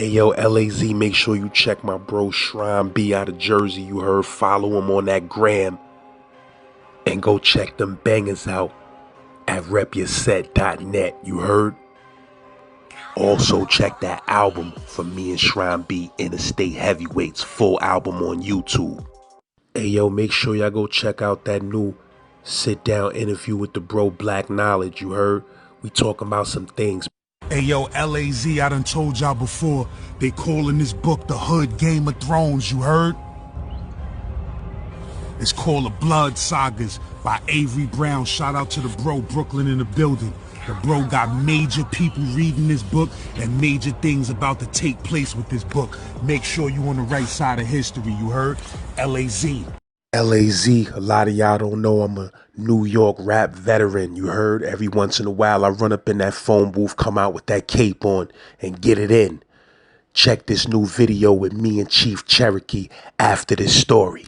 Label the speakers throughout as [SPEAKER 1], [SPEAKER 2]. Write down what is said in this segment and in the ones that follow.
[SPEAKER 1] Hey yo, LAZ, make sure you check my bro Shrine B out of Jersey, you heard? Follow him on that gram. And go check them bangers out at repyourset.net, you heard? Also check that album from me and Shrine B, Interstate Heavyweights, full album on YouTube. Hey yo, make sure y'all go check out that new sit down interview with the bro Black Knowledge, you heard? We talking about some things.
[SPEAKER 2] Hey yo, LAZ, I done told y'all before, they calling this book the Hood Game of Thrones, you heard? It's called The Blood Sagas by Avery Brown. Shout out to the bro Brooklyn in the building. The bro got major people reading this book and major things about to take place with this book. Make sure you on the right side of history, you heard? LAZ.
[SPEAKER 1] LAZ, a lot of y'all don't know I'm a New York rap veteran, you heard? Every once in a while I run up in that phone booth, come out with that cape on and get it in. Check this new video with me and Chief Cherokee after this story.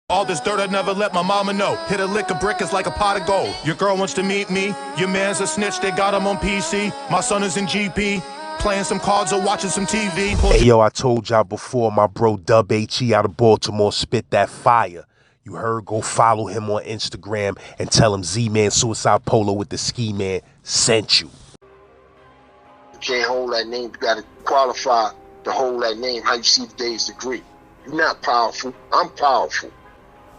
[SPEAKER 3] All this dirt I never let my mama know. Hit a lick of brick is like a pot of gold. Your girl wants to meet me. Your man's a snitch, they got him on PC. My son is in GP, playing some cards or watching some TV.
[SPEAKER 1] Hey yo, I told y'all before, my bro Dub HE out of Baltimore spit that fire. You heard? Go follow him on Instagram and tell him Z-Man Suicide Polo with the Ski Man sent you.
[SPEAKER 4] You can't hold that name. You got to qualify to hold that name. How you see the day's degree. You're not powerful. I'm powerful.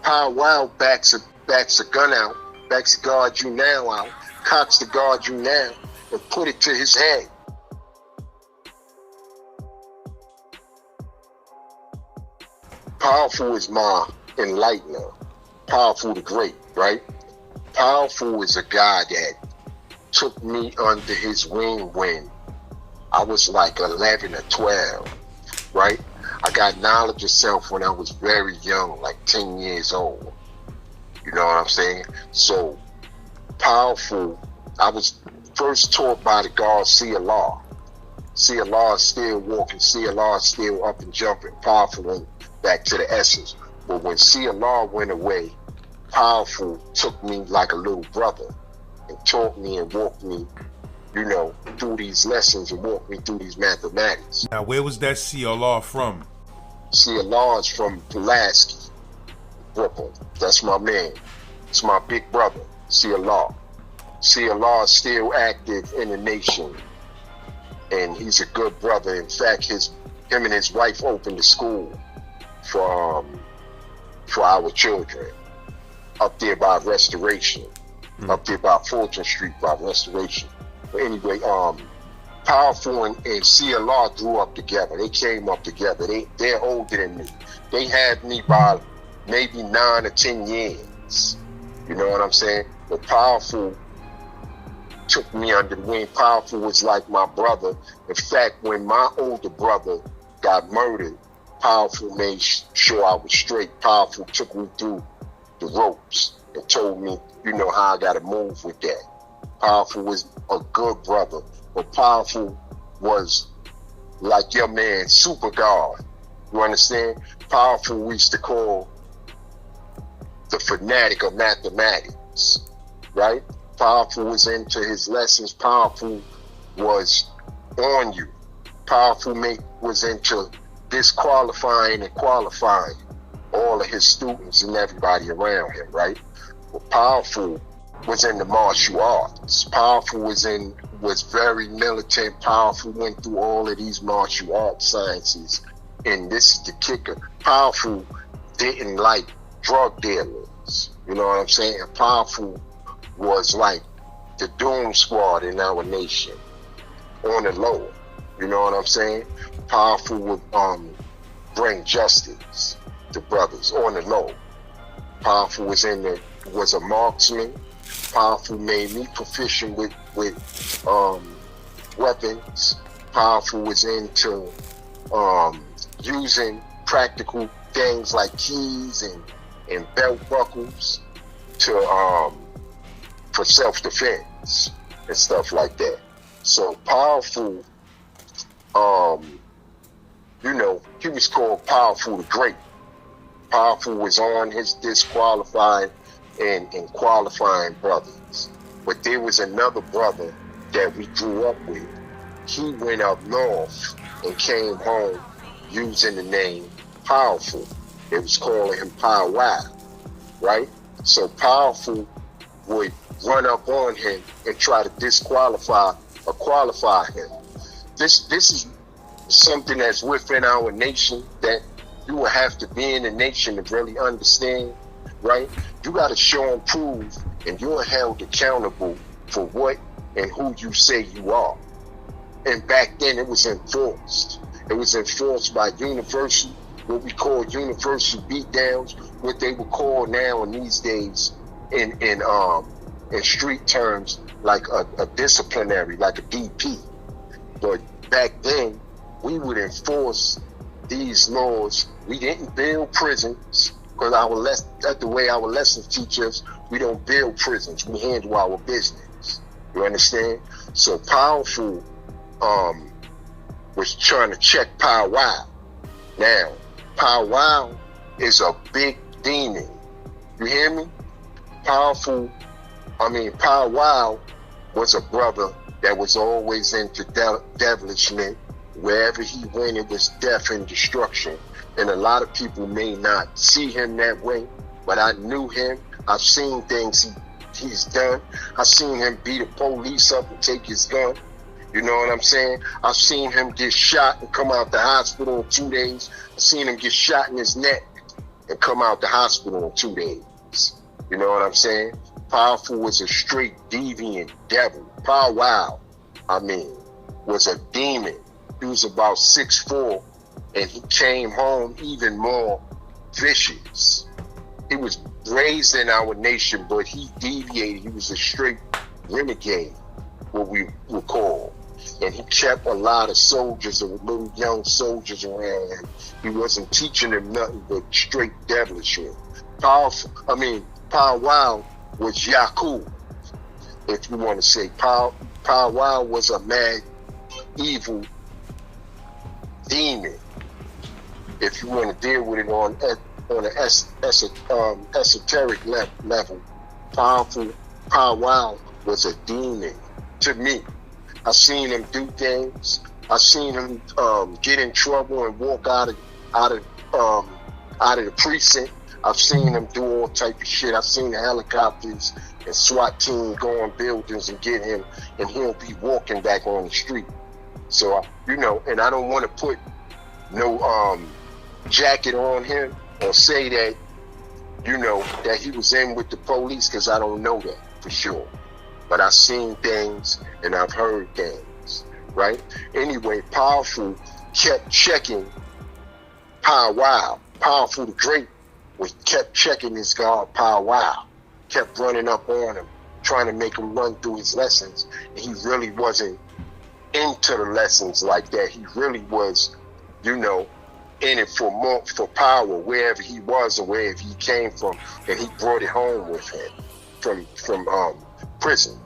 [SPEAKER 4] Power Wild backs a gun out, backs to guard you now out, cocks to guard you now, and put it to his head. Powerful is my enlightener. Powerful the great, right? Powerful is a guy that took me under his wing when I was like 11 or 12, right? I got knowledge of self when I was very young, like 10 years old. You know what I'm saying? So, powerful, I was first taught by the God, see Allah. See Allah is still walking, see Allah is still up and jumping, powerful and back to the essence. But when see Allah went away, powerful took me like a little brother and taught me and walked me, you know, through these lessons and walk me through these mathematics.
[SPEAKER 5] Now, where was that CLR from?
[SPEAKER 4] CLR is from Pulaski, Brooklyn. That's my man. It's my big brother, CLR. CLR is still active in the nation, and he's a good brother. In fact, him and his wife opened a school for our children up there by Restoration, up there by Fulton Street by Restoration. But anyway, Powerful and CLR grew up together. They came up together. They're older than me. They had me by maybe 9 or 10 years. You know what I'm saying? But Powerful took me under the wing. Powerful was like my brother. In fact, when my older brother got murdered, Powerful made sure I was straight. Powerful took me through the ropes and told me, you know, how I got to move with that. Powerful was a good brother, but Powerful was like your man, super God. You understand? Powerful we used to call the fanatic of mathematics, right? Powerful was into his lessons. Powerful was on you. Powerful was into disqualifying and qualifying all of his students and everybody around him, right? But Powerful was in the martial arts. Powerful was very militant. Powerful went through all of these martial arts sciences. And this is the kicker. Powerful didn't like drug dealers. You know what I'm saying? Powerful was like the Doom Squad in our nation. On the low. You know what I'm saying? Powerful would bring justice to brothers on the low. Powerful was a marksman. Powerful made me proficient with weapons. Powerful was into using practical things like keys and belt buckles for self-defense and stuff like that. So Powerful, you know, he was called Powerful the Great. Powerful was on his disqualifying and qualifying brothers. But there was another brother that we grew up with. He went up north and came home using the name Powerful. They was calling him Pow Wow, right? So Powerful would run up on him and try to disqualify or qualify him. This is something that's within our nation that you will have to be in the nation to really understand, right? You got to show and prove, and you're held accountable for what and who you say you are. And back then it was enforced. It was enforced by universal, what we call universal beatdowns, what they would call now in these days in street terms like a disciplinary, like a DP. But back then, we would enforce these laws. We didn't build prisons because that's the way our lessons teach us. We don't build prisons. We handle our business. You understand? So Powerful was trying to check Pow Wow. Now, Pow Wow is a big demon. You hear me? Pow Wow was a brother that was always into devilishment. Wherever he went, it was death and destruction. And a lot of people may not see him that way, but I knew him. I've seen things he's done. I've seen him beat a police up and take his gun. You know what I'm saying? I've seen him get shot and come out the hospital in 2 days. I've seen him get shot in his neck and come out the hospital in 2 days. You know what I'm saying? Powerful was a straight deviant devil. Pow Wow, was a demon. He was about 6'4", and he came home even more vicious. He was raised in our nation, but he deviated. He was a straight renegade, what we would call. And he kept a lot of soldiers, or little young soldiers around him. He wasn't teaching them nothing but straight devilishment. Pow Wow was Yakub, if you want to say. Pow Wow was a mad, evil demon, if you want to deal with it on an esoteric level. Pow Wow was a demon to me. I seen him do things. I seen him get in trouble and walk out of the precinct. I've seen him do all type of shit. I've seen the helicopters and SWAT team go on buildings and get him, and he'll be walking back on the street. So, and I don't want to put no jacket on him or say that, that he was in with the police, because I don't know that for sure. But I've seen things and I've heard things, right? Anyway, Powerful kept checking Pow Wow. Powerful the Great kept checking his guard Pow Wow. Kept running up on him, trying to make him run through his lessons. And he really wasn't into the lessons like that. He really was, in it for power, wherever he was or wherever he came from, and he brought it home with him from prison,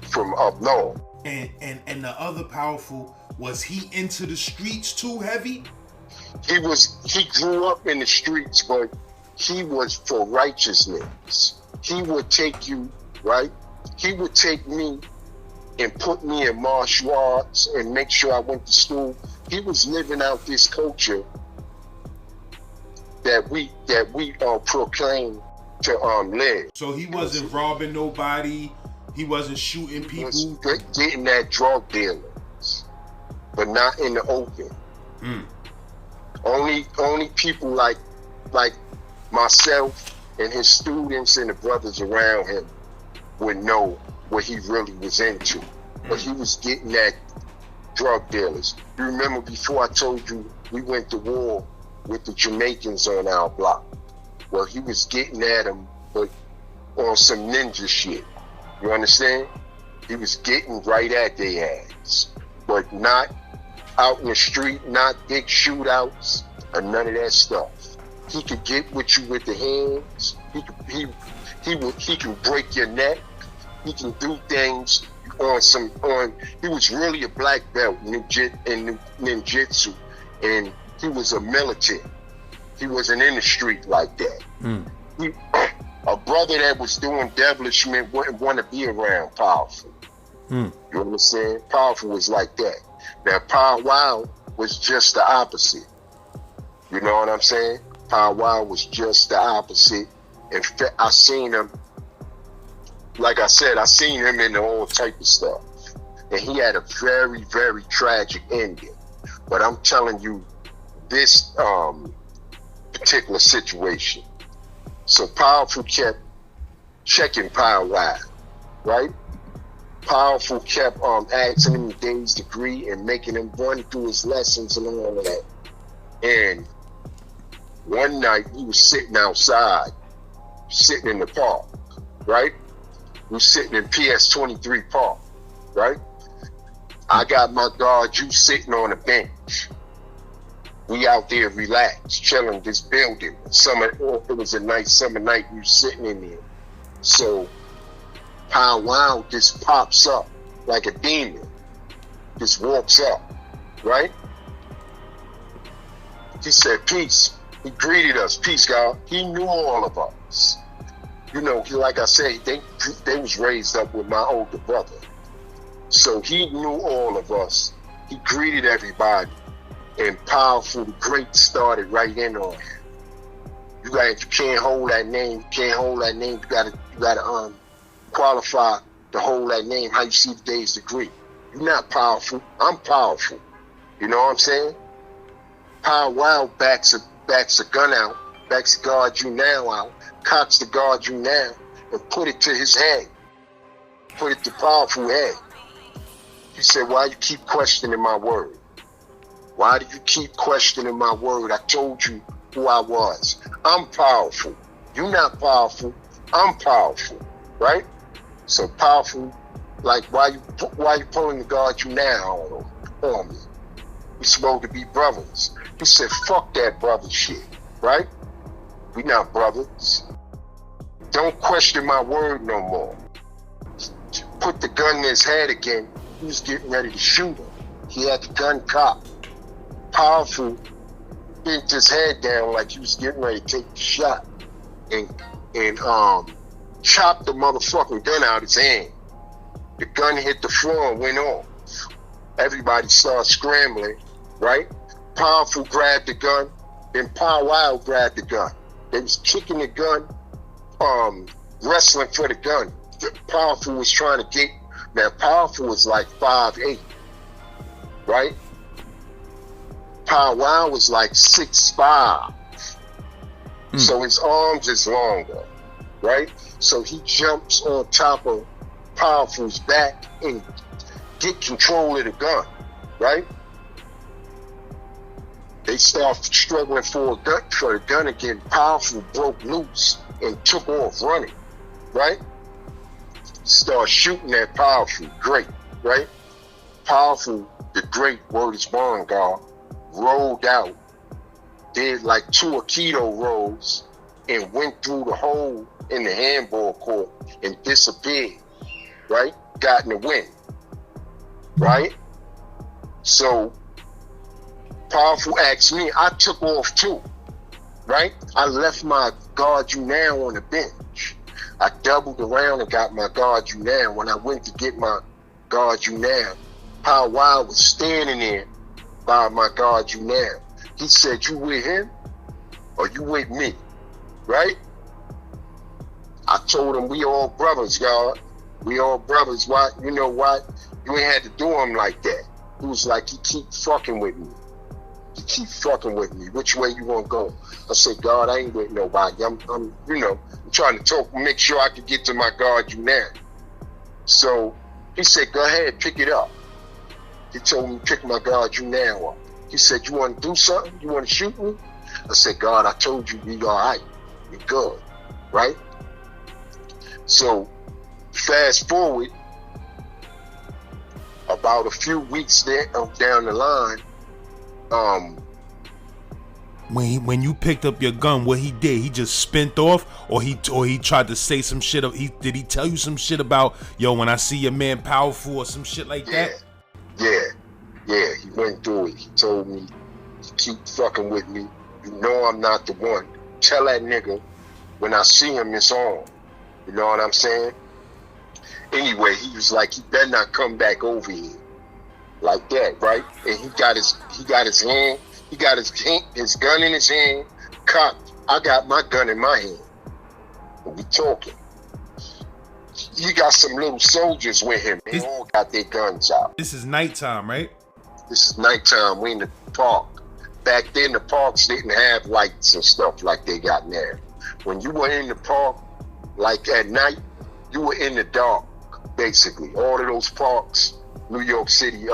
[SPEAKER 4] from up north.
[SPEAKER 2] And the other Powerful, was he into the streets too heavy?
[SPEAKER 4] He grew up in the streets, but he was for righteousness. He would take you, right? He would take me and put me in martial arts and make sure I went to school. He was living out this culture that we proclaim to live.
[SPEAKER 2] So he wasn't robbing nobody. He wasn't shooting people.
[SPEAKER 4] He was getting at drug dealers, but not in the open. Only people like myself and his students and the brothers around him would know what he really was into. But he was getting at drug dealers. You remember before I told you we went to war with the Jamaicans on our block? Well, he was getting at them, but on some ninja shit. You understand? He was getting right at their ass, but not out in the street, not big shootouts or none of that stuff. He could get with you with the hands. He can break your neck. He can do things he was really a black belt in ninjutsu, and he was a militant. He wasn't in the street like that. A brother that was doing devilishment wouldn't want to be around Powerful. You understand? Powerful was like that. Now, Pow Wow was just the opposite. You know what I'm saying? Pow Wow was just the opposite. In fact, I seen him, like I said, I seen him in all type of stuff. And he had a very, very tragic ending. But I'm telling you, this particular situation. So Powerful kept checking Pow Wow, right? Powerful kept asking him Dave's degree and making him run through his lessons and all of that. And one night we was sitting outside, sitting in the park, right? We was sitting in PS23 Park, right? I got my guard, you sitting on a bench. We out there relaxed, chilling this building. It was a nice summer night, we was sitting in there. So Pow Wow just pops up like a demon. Just walks up, right? He said, peace. He greeted us, peace, God. He knew all of us. You know, like I said, they was raised up with my older brother. So he knew all of us. He greeted everybody. And Powerful, the Great started right in on him. You can't hold that name. You can't hold that name. You gotta qualify to hold that name. How you see the Dave's degree? You're not powerful. I'm powerful. You know what I'm saying? Pow Wow backs a gun out, backs the guard you now out, cocks the guard you now, and put it to his head. Put it to Powerful head. He said, why you keep questioning my word? Why do you keep questioning my word? I told you who I was. I'm powerful. You're not powerful. I'm powerful, right? So Powerful, like, why you pulling the guard you now on me? We supposed to be brothers. He said, fuck that brother shit, right? We not brothers. Don't question my word no more. Put the gun in his head again. He was getting ready to shoot him. He had the gun cocked. Powerful bent his head down like he was getting ready to take the shot and chopped the motherfucking gun out of his hand. The gun hit the floor and went off. Everybody started scrambling, right? Powerful grabbed the gun, then Pow Wow grabbed the gun. They was kicking the gun, wrestling for the gun. Powerful was trying to get, now Powerful was like 5'8", right? Pow Wow was like 6'5". So his arms is longer, right? So he jumps on top of Powerful's back and get control of the gun, right? They start struggling for the gun again. Powerful broke loose and took off running, right? Start shooting at Powerful, Great, right? Powerful, the Great, word is born, God, rolled out, did like 2 Aikido rolls, and went through the hole in the handball court and disappeared, right? Got in the wind, right? So Powerful asked me, I took off too, right? I left my guard you now on the bench. I doubled around and got my guard you now. When I went to get my guard you now, Pow Wow was standing there by my guard you now. He said, you with him or you with me, right? I told him, we all brothers, God. We all brothers. Why? You know what? You ain't had to do him like that. He was like, you keep fucking with me. You keep fucking with me. Which way you want to go? I said, God, I ain't with nobody. I'm trying to talk, make sure I can get to my guard you now. So he said, go ahead, pick it up. He told me to pick my guard you now up. He said, you want to do something? You want to shoot me? I said, God, I told you we all right. We good, right? So fast forward about a few weeks down the line.
[SPEAKER 5] When you picked up your gun, what he did, he just spent off, or he tried to say some shit. Did he tell you some shit about, yo, when I see your man Powerful or some shit like that?
[SPEAKER 4] Yeah, he went through it. He told me, keep fucking with me. You know I'm not the one. Tell that nigga when I see him, it's on. You know what I'm saying? Anyway, he was like, he better not come back over here. like that, right? And he got his gun in his hand, cocked. I got my gun in my hand. And we talking. He got some little soldiers with him. They all got their guns out.
[SPEAKER 5] This is nighttime, right?
[SPEAKER 4] This is nighttime. We in the park. Back then, the parks didn't have lights and stuff like they got now. When you were in the park, like at night, you were in the dark, basically. All of those parks, New York City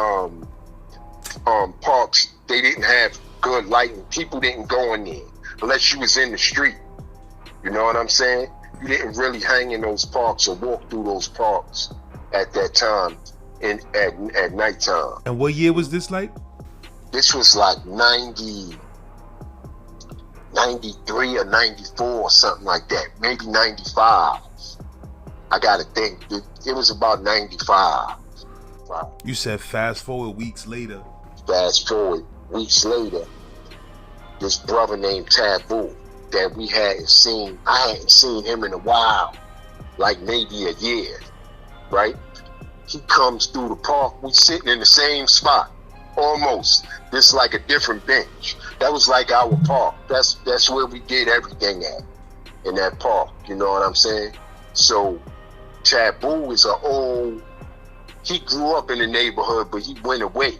[SPEAKER 4] parks, they didn't have good lighting. People didn't go in there unless you was in the street. You know what I'm saying? You didn't really hang in those parks or walk through those parks at that time at nighttime.
[SPEAKER 5] And what year was this like?
[SPEAKER 4] This was like 93 or 94 or something like that. Maybe 95. I gotta think. It was about 95.
[SPEAKER 5] You said fast forward weeks later.
[SPEAKER 4] Fast forward weeks later, this brother named Taboo that we hadn't seen, I hadn't seen him in a while, like maybe a year, right? He comes through the park. We sitting in the same spot, almost. This like a different bench. That was like our park. That's where we did everything at, in that park. You know what I'm saying? So Taboo is he grew up in the neighborhood, but he went away.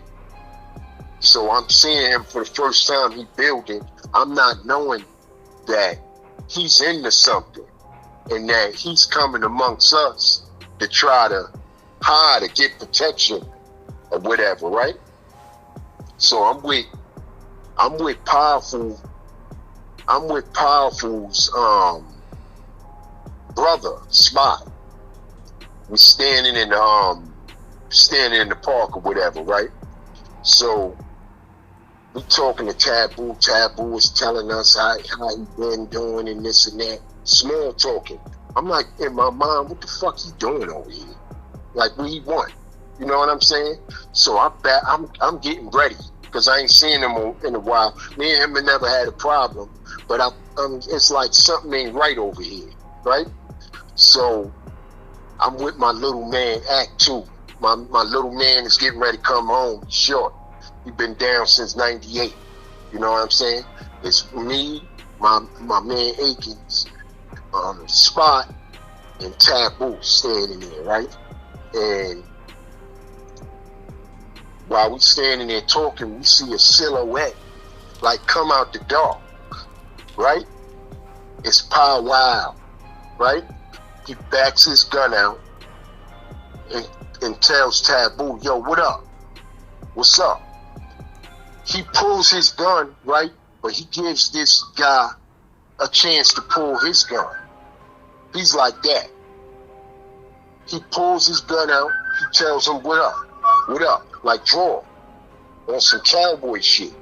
[SPEAKER 4] So I'm seeing him for the first time. He building. I'm not knowing that he's into something and that he's coming amongst us to try to hide or get protection or whatever, right? So I'm with Powerful's brother, Spot. We standing in the park or whatever, right? So we talking to Taboo. Taboo is telling us how he been doing and this and that. Small talking. I'm like, in my mind, what the fuck he doing over here? Like, what he want? You know what I'm saying? So I'm getting ready because I ain't seen him in a while. Me and him have never had a problem, but it's like something ain't right over here, right? So I'm with my little man, Act 2. My little man is getting ready to come home. He's short. He's been down since '98. You know what I'm saying? It's me, my man Akins, Spot, and Taboo standing there, right? And while we standing there talking, we see a silhouette like come out the dark, right? It's Pow Wow, right? He backs his gun out and tells Taboo, yo, what up? What's up? He pulls his gun, right? But he gives this guy a chance to pull his gun. He's like that. He pulls his gun out. He tells him, what up? What up? Like draw. On some cowboy shit.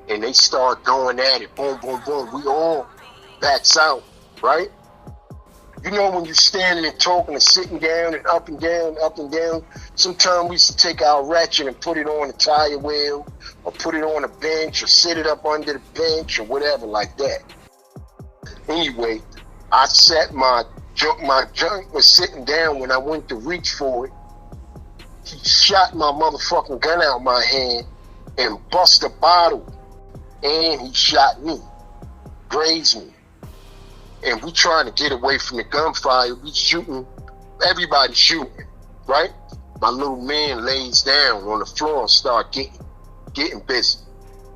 [SPEAKER 4] And they start going at it. Boom, boom, boom. We all backs out, right? You know, when you're standing and talking and sitting down and up and down, sometimes we used to take our ratchet and put it on a tire wheel or put it on a bench or sit it up under the bench or whatever like that. Anyway, I sat my junk was sitting down. When I went to reach for it, he shot my motherfucking gun out of my hand and bust a bottle. And he shot me, grazed me. And we trying to get away from the gunfire. We shooting, everybody shooting, right? My little man lays down on the floor and start getting busy,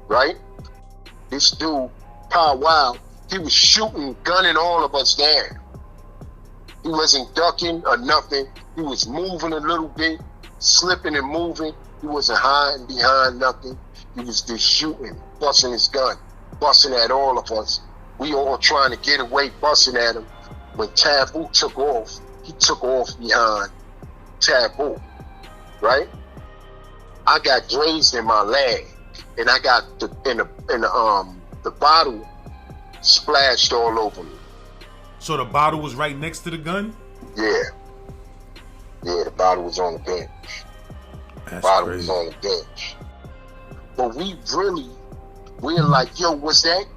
[SPEAKER 4] right? This dude, Pow Wow, he was shooting, gunning all of us down. He wasn't ducking or nothing. He was moving a little bit, slipping and moving. He wasn't hiding behind nothing. He was just shooting, busting his gun, busting at all of us. We all trying to get away, busting at him. When Taboo took off, he took off behind Taboo, right? I got grazed in my leg, and I got the bottle splashed all over me.
[SPEAKER 5] So the bottle was right next to the gun?
[SPEAKER 4] Yeah, the bottle was on the bench.
[SPEAKER 5] That's
[SPEAKER 4] bottle
[SPEAKER 5] crazy.
[SPEAKER 4] was on the bench. But we're like, yo, what's that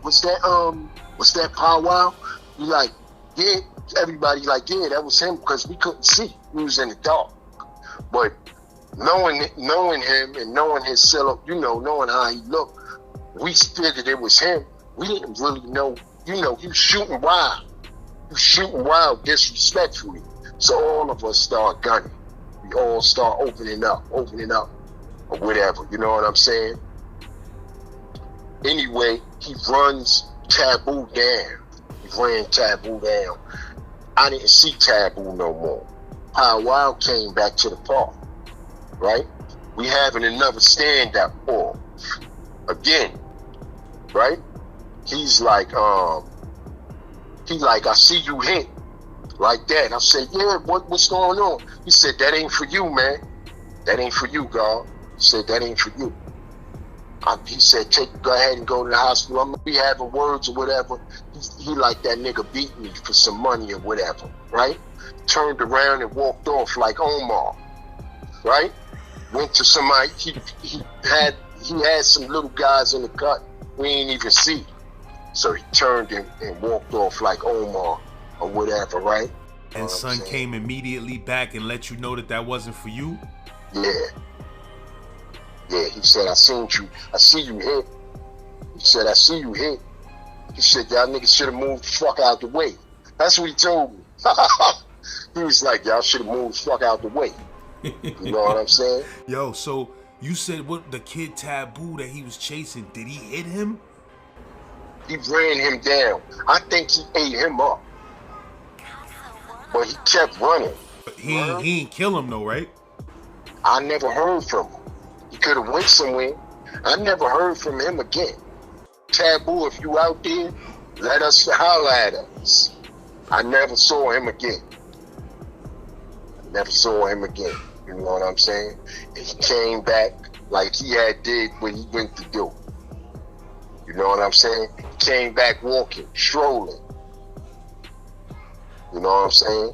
[SPEAKER 4] Pow Wow? We like, yeah, everybody like, yeah, that was him, because we couldn't see. We was in the dark. But knowing him and knowing his silhouette, knowing how he looked, we figured it was him. We didn't really know, he was shooting wild. He was shooting wild disrespectfully. So all of us start gunning. We all start opening up, or whatever. You know what I'm saying? Anyway, he runs Taboo down. He ran Taboo down. I didn't see Taboo no more. Pow Wow came back to the park, right? We having another stand-up off. Again, right? He's like, I see you hit. Like that. I said, yeah, what's going on? He said, that ain't for you, man. That ain't for you, God. He said, that ain't for you. He said, go ahead and go to the hospital. I'm gonna be having words or whatever. He like, that nigga beat me for some money or whatever, right? Turned around and walked off like Omar, right? Went to somebody, he had some little guys in the cut we ain't even see. So he turned and walked off like Omar or whatever, right?
[SPEAKER 5] And son came immediately back and let you know that wasn't for you?
[SPEAKER 4] Yeah, he said, I see you hit. He said, I see you hit. He said, y'all niggas should have moved the fuck out the way. That's what he told me. He was like, y'all should have moved the fuck out the way. You know what I'm saying?
[SPEAKER 5] Yo, so you said what the kid Taboo that he was chasing, did he hit him?
[SPEAKER 4] He ran him down. I think he ate him up. But he kept running.
[SPEAKER 5] But he ain't kill him though, right?
[SPEAKER 4] I never heard from him. He could have went somewhere. I never heard from him again. Taboo, if you out there, let us holler at us. I never saw him again. You know what I'm saying? And he came back like he had did what he went to do. You know what I'm saying? He came back walking, strolling. You know what I'm saying?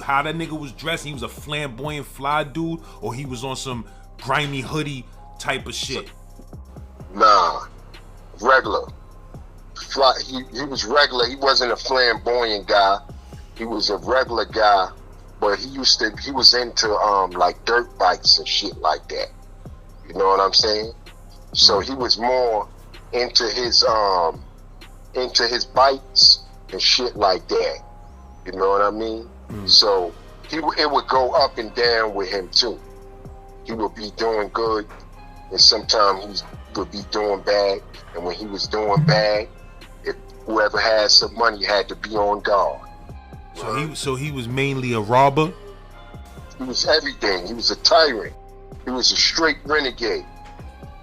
[SPEAKER 5] How that nigga was dressed, he was a flamboyant fly dude, or he was on some grimy hoodie type of shit?
[SPEAKER 4] Nah, regular. He was regular. He wasn't a flamboyant guy. He was a regular guy, but he was into like dirt bikes and shit like that. You know what I'm saying? So he was more into his bikes and shit like that. You know what I mean? So it would go up and down with him too. He would be doing good, and sometimes he would be doing bad. And when he was doing bad, if whoever had some money had to be on guard.
[SPEAKER 5] So he was mainly a robber?
[SPEAKER 4] He was everything. He was a tyrant. He was a straight renegade.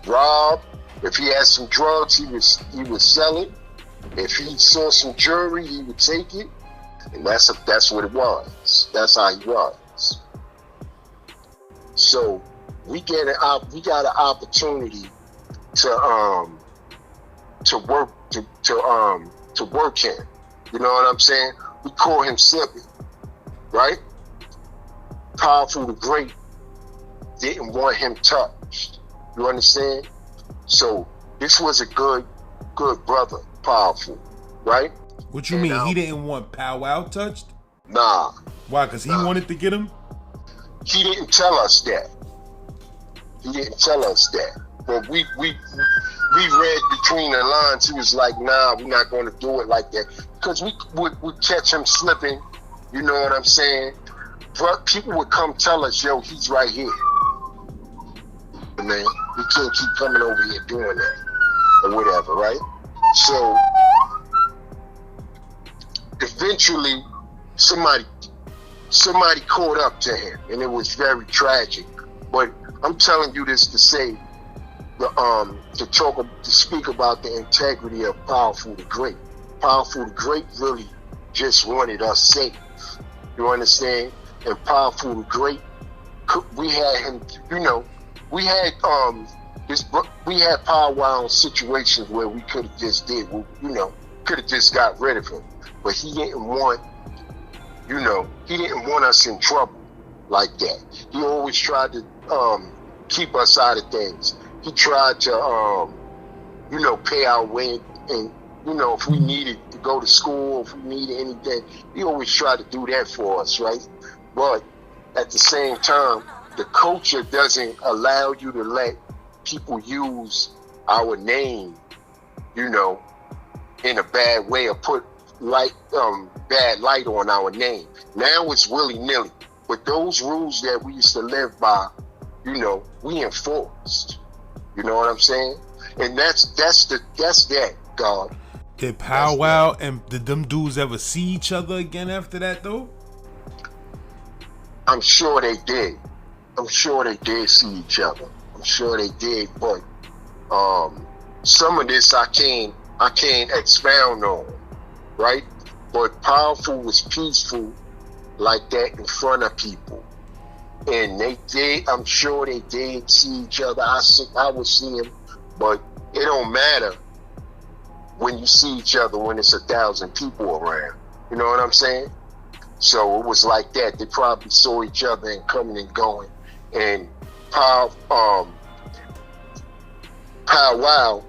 [SPEAKER 4] Rob. If he had some drugs, he would sell it. If he saw some jewelry, he would take it. And that's what it was. That's how he was. So we got an opportunity to work him. You know what I'm saying? We call him Slippy, right? Powerful the Great didn't want him touched. You understand? So this was a good brother, Powerful, right?
[SPEAKER 5] What you mean? He didn't want Pow Wow touched?
[SPEAKER 4] Nah.
[SPEAKER 5] Why? Because he wanted to get him?
[SPEAKER 4] He didn't tell us that. But we read between the lines. He was like, nah, we're not going to do it like that. Because we would catch him slipping. You know what I'm saying? But people would come tell us, yo, he's right here. Man, we can't keep coming over here doing that. Or whatever, right? So eventually somebody caught up to him, and it was very tragic. But I'm telling you this to say, to speak about the integrity of Powerful the Great. Powerful the Great really just wanted us safe. You understand? And Powerful the Great, we had him. You know, we had Power Wow in situations where we could have just could have just got rid of him. But he didn't want us in trouble like that. He always tried to keep us out of things. He tried to, pay our way, and if we needed to go to school, if we needed anything, he always tried to do that for us, right? But at the same time, the culture doesn't allow you to let people use our name, you know, in a bad way or put bad light on our name. Now it's willy-nilly. But those rules that we used to live by, you know, we enforced. You know what I'm saying? And that's that, God.
[SPEAKER 5] Did Pow Wow and did them dudes ever see each other again after that though?
[SPEAKER 4] I'm sure they did. I'm sure they did see each other. I'm sure they did, but some of this I can't expound on, right? But Powerful was peaceful like that in front of people. And they did, I'm sure they did see each other. I would see him, but it don't matter when you see each other when it's 1,000 people around. You know what I'm saying? So it was like that. They probably saw each other and coming and going. And Pow Wow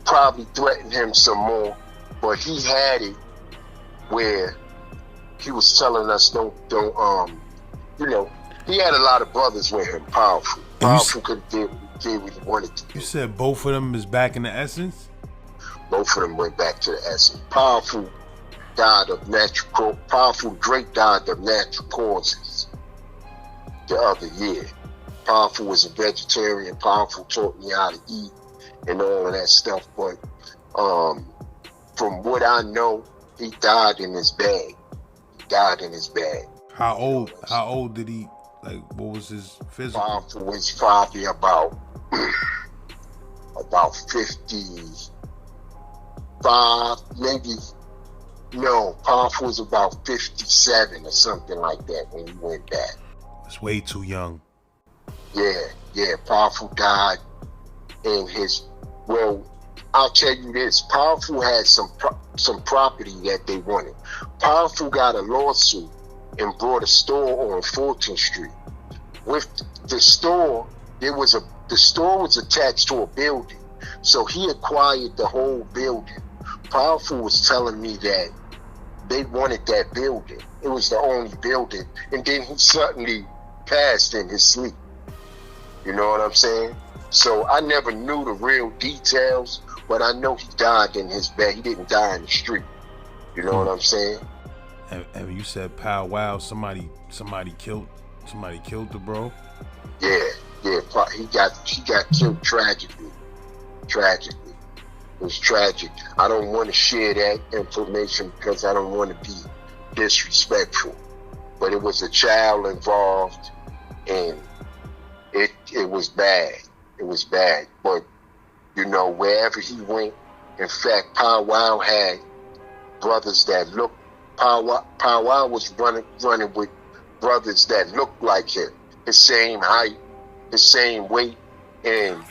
[SPEAKER 4] probably threatened him some more, but he had it where he was telling us don't you know, he had a lot of brothers with him. Powerful could do what he wanted to do.
[SPEAKER 5] You said both of them is back in the essence?
[SPEAKER 4] Both of them went back to the essence. Powerful Drake died of natural causes the other year. Powerful was a vegetarian. Powerful taught me how to eat and all of that stuff. But from what I know, he died in his bag.
[SPEAKER 5] How old did he, like, what was his physical?
[SPEAKER 4] Powerful was probably about 55, maybe. No, Powerful was about 57 or something like that when he went back.
[SPEAKER 5] It's way too young.
[SPEAKER 4] Yeah, Powerful died in his, well, I'll tell you this, Powerful had some property that they wanted. Powerful got a lawsuit and brought a store on 14th Street. With the store, the store was attached to a building, so he acquired the whole building. Powerful was telling me that they wanted that building. It was the only building, and then he suddenly passed in his sleep. You know what I'm saying? So I never knew the real details, but I know he died in his bed. He didn't die in the street. You know what I'm saying?
[SPEAKER 5] And you said Pow Wow, somebody killed the bro?
[SPEAKER 4] Yeah. He got killed tragically. It was tragic. I don't want to share that information because I don't want to be disrespectful. But it was a child involved, and it was bad. It was bad. But you know, wherever he went, in fact, Pow Wow had brothers that looked. Pow Wow was running with brothers that looked like him, his same height, his same weight, and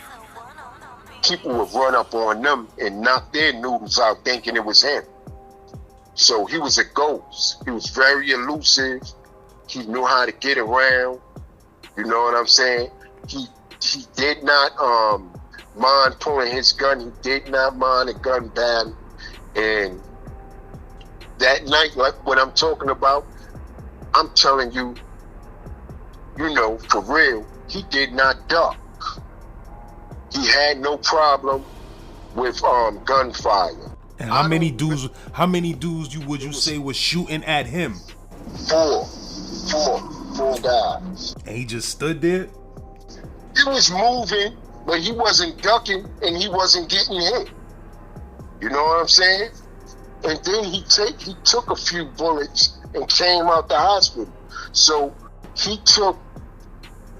[SPEAKER 4] people would run up on them and knock their noodles out thinking it was him. So he was a ghost. He was very elusive. He knew how to get around. You know what I'm saying? He did not mind pulling his gun. He did not mind a gun battle. And that night, like what I'm talking about, I'm telling you, you know, for real, he did not duck. He had no problem with gunfire.
[SPEAKER 5] And how many dudes would you say was shooting at him?
[SPEAKER 4] Four guys.
[SPEAKER 5] And he just stood there?
[SPEAKER 4] He was moving, but he wasn't ducking and he wasn't getting hit. You know what I'm saying? And then he took a few bullets and came out the hospital. So he took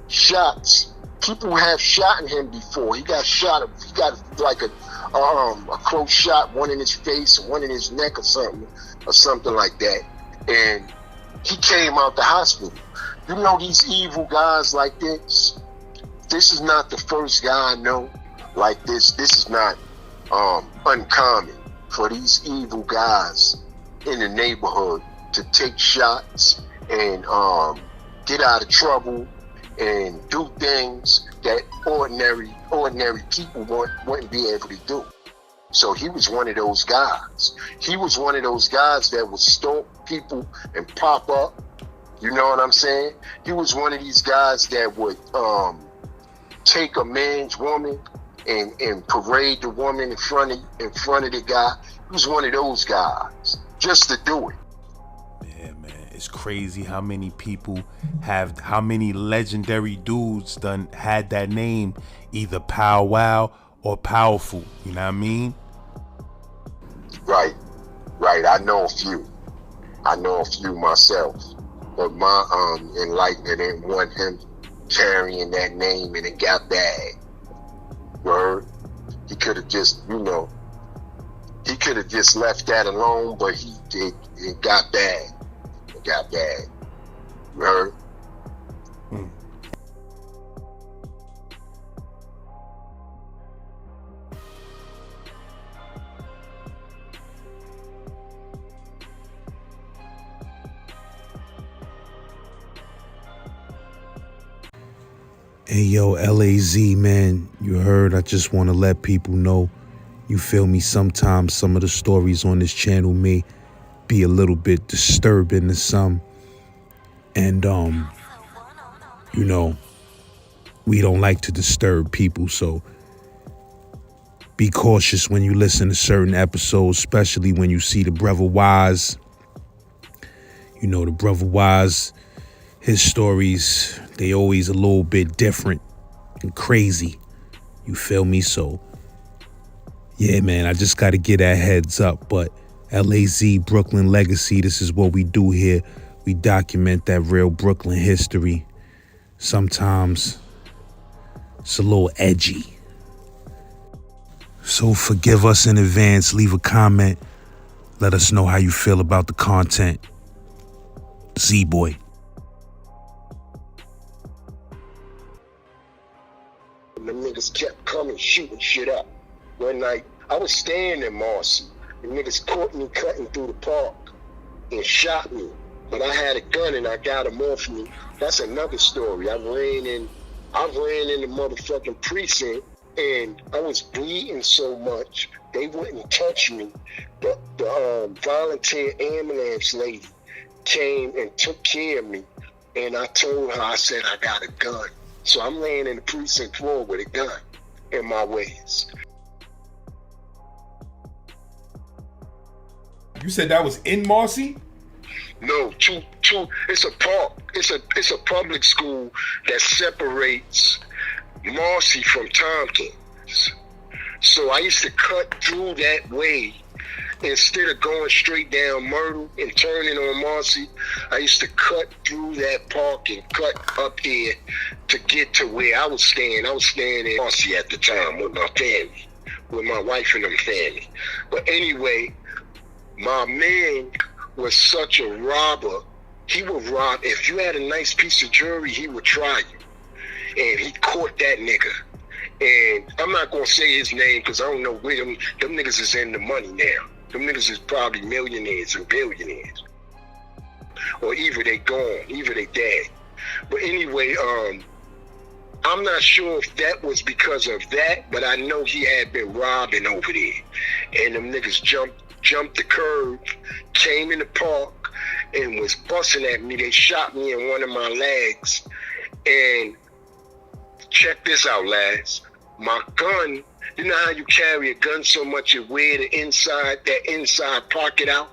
[SPEAKER 4] shots. People have shot him before. He got shot. He got like a close shot, one in his face and one in his neck or something like that. And he came out the hospital. You know, these evil guys like this. This is not the first guy I know like this. This is not uncommon for these evil guys in the neighborhood to take shots and get out of trouble and do things that ordinary people wouldn't be able to do. So he was one of those guys. He was one of those guys that would stalk people and pop up You know what I'm saying? He was one of these guys that would take a man's woman and parade the woman in front of the guy. He was one of those guys, just to do it.
[SPEAKER 5] Yeah, man, it's crazy how many people how many legendary dudes done had that name, either Pow Wow or Powerful. You know what I mean?
[SPEAKER 4] Right. I know a few myself, but my enlightenment didn't want him carrying that name, and it got bad. Word. He could have just, he could have just left that alone, but it got bad. It got bad. You heard?
[SPEAKER 2] Hey yo, LAZ, man, you heard? I just want to let people know, you feel me, sometimes some of the stories on this channel may be a little bit disturbing to some. And, we don't like to disturb people, so be cautious when you listen to certain episodes, especially when you see the Brother Wise. The Brother Wise, his stories, they always a little bit different and crazy. You feel me? So, yeah, man, I just got to get that heads up. But LAZ, Brooklyn Legacy, this is what we do here. We document that real Brooklyn history. Sometimes it's a little edgy. So forgive us in advance. Leave a comment. Let us know how you feel about the content. Z-Boy.
[SPEAKER 4] The niggas kept coming, shooting shit up. One night, I was staying in Marcy. The niggas caught me cutting through the park and shot me. But I had a gun and I got them off me. That's another story. I ran in the motherfucking precinct and I was bleeding so much they wouldn't touch me. The volunteer ambulance lady came and took care of me. And I told her, I said, I got a gun. So I'm laying in the precinct floor with a gun in my waist.
[SPEAKER 5] You said that was in Marcy?
[SPEAKER 4] No, it's a park. It's a public school that separates Marcy from Tompkins. So I used to cut through that way. Instead of going straight down Myrtle and turning on Marcy, I used to cut through that park and cut up there to get to where I was staying. I was staying in Marcy at the time with my family, with my wife and them family. But anyway, my man was such a robber. He would rob. If you had a nice piece of jewelry, he would try you. And he caught that nigga. And I'm not going to say his name because I don't know where them niggas is in the money now. Them niggas is probably millionaires and billionaires. Or either they gone, either they dead. But anyway, I'm not sure if that was because of that, but I know he had been robbing over there. And them niggas jumped the curb, came in the park, and was busting at me. They shot me in one of my legs. And check this out, lads. My gun, you know how you carry a gun so much you wear that inside pocket out?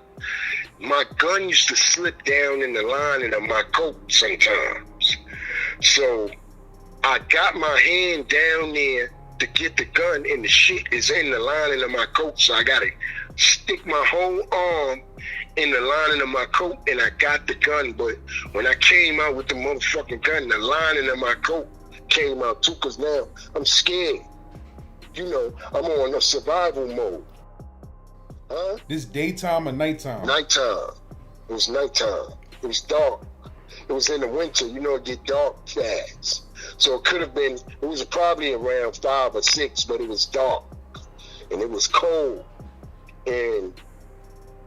[SPEAKER 4] My gun used to slip down in the lining of my coat sometimes. So I got my hand down there to get the gun, and the shit is in the lining of my coat. So I got to stick my whole arm in the lining of my coat, and I got the gun. But when I came out with the motherfucking gun, the lining of my coat came out too, because now I'm scared. I'm on a survival mode. Huh?
[SPEAKER 5] This daytime or nighttime?
[SPEAKER 4] Nighttime. It was nighttime. It was dark. It was in the winter. It get dark fast. So it was probably around 5 or 6, but it was dark. And it was cold. And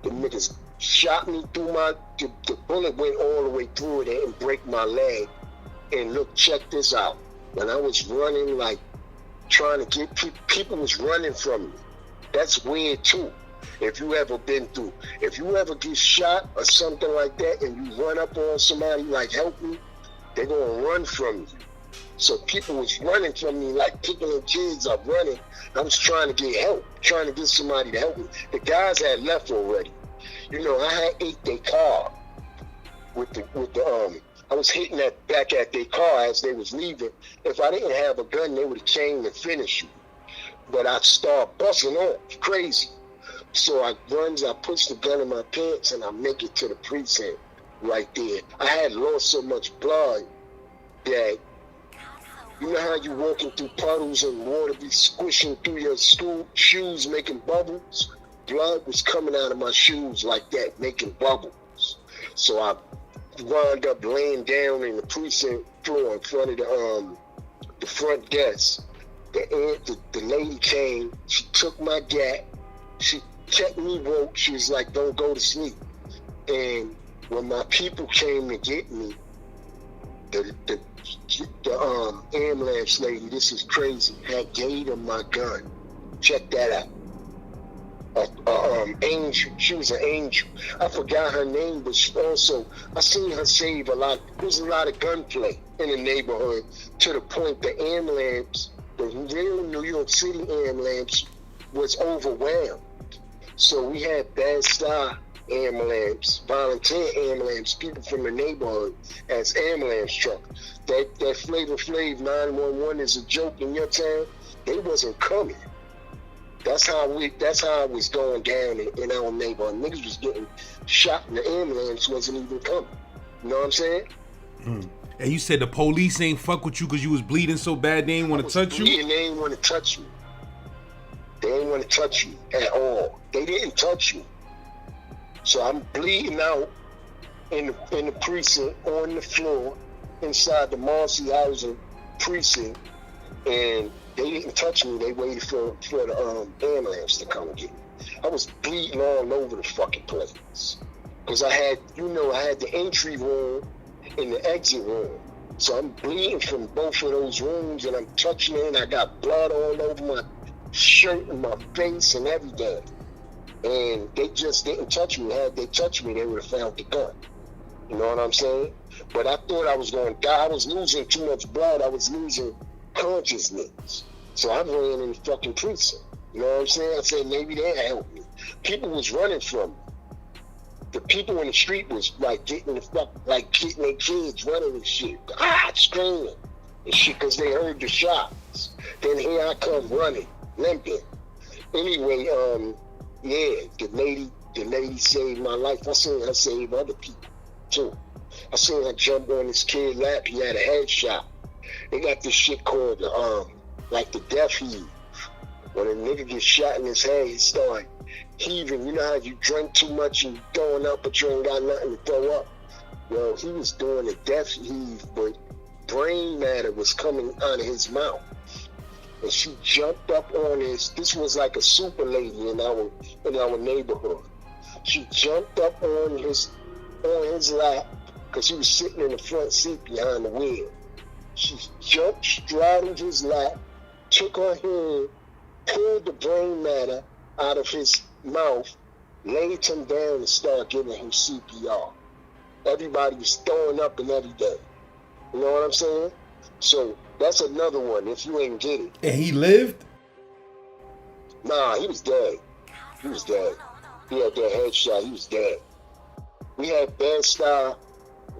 [SPEAKER 4] the niggas shot me through the bullet went all the way through it and break my leg. And look, check this out. When I was running, like, trying to get people was running from me. That's weird too. If you ever get shot or something like that and you run up on somebody like help me, they're gonna run from you. So people was running from me, like picking their kids up, running. I was trying to get help, trying to get somebody to help me. The guys had left already. You know, I had ate their car I was hitting that back at their car as they was leaving. If I didn't have a gun, they would have came and finished me. But I started busting off crazy. So I push the gun in my pants and I make it to the precinct right there. I had lost so much blood that, you know how you walking through puddles and water be squishing through your shoes, making bubbles? Blood was coming out of my shoes like that, making bubbles. So I wound up laying down in the precinct floor in front of the front desk. The lady came, she took my gat, she kept me woke, she was like, don't go to sleep. And when my people came to get me, the ambulance lady, this is crazy, had gave them my gun. Check that out. Angel. She was an angel. I forgot her name, but she also, I seen her save a lot. There was a lot of gunplay in the neighborhood to the point the ambulance, the real New York City ambulance, was overwhelmed. So we had Bad Star ambulance, volunteer ambulance, people from the neighborhood as ambulance truck. That Flavor Flav 911 is a joke in your town. They wasn't coming. That's how it was going down in our neighborhood. Niggas was getting shot and the ambulance wasn't even coming. You know what I'm saying?
[SPEAKER 5] And you said the police ain't fuck with you because you was bleeding so bad they ain't want to touch you?
[SPEAKER 4] They ain't want to touch me. They ain't want to touch you at all. They didn't touch me. So I'm bleeding out in the precinct on the floor inside the Marcy housing precinct, and they didn't touch me. They waited for the ambulance to come get me. I was bleeding all over the fucking place because I had the entry room and the exit room. So I'm bleeding from both of those rooms, and I'm touching it, and I got blood all over my shirt and my face and everything. And they just didn't touch me. Had they touched me, they would have found the gun. You know what I'm saying? But I thought I was going to die. I was losing too much blood. I was losing consciousness. So I ran in the fucking precinct. You know what I'm saying? I said, maybe they'll help me. People was running from me. The people in the street was like getting their kids running and shit. Screaming and shit because they heard the shots. Then here I come running, limping. Anyway, the lady saved my life. I seen her save other people too. I seen her jump on this kid's lap. He had a headshot. They got this shit called like the death heave. When a nigga gets shot in his head, he start heaving. You know how you drink too much and throwing up, but you ain't got nothing to throw up? Well, he was doing a death heave, but brain matter was coming out of his mouth. And she jumped up on this was like a super lady in our neighborhood. She jumped up on his lap because he was sitting in the front seat behind the wheel. She jumped, straddled his lap, took her hand, pulled the brain matter out of his mouth, laid him down and started giving him CPR. Everybody was throwing up and everything. You know what I'm saying? So that's another one if you ain't get it.
[SPEAKER 5] And he lived?
[SPEAKER 4] Nah, he was dead. He was dead. He had that headshot. He was dead. We had Bad Star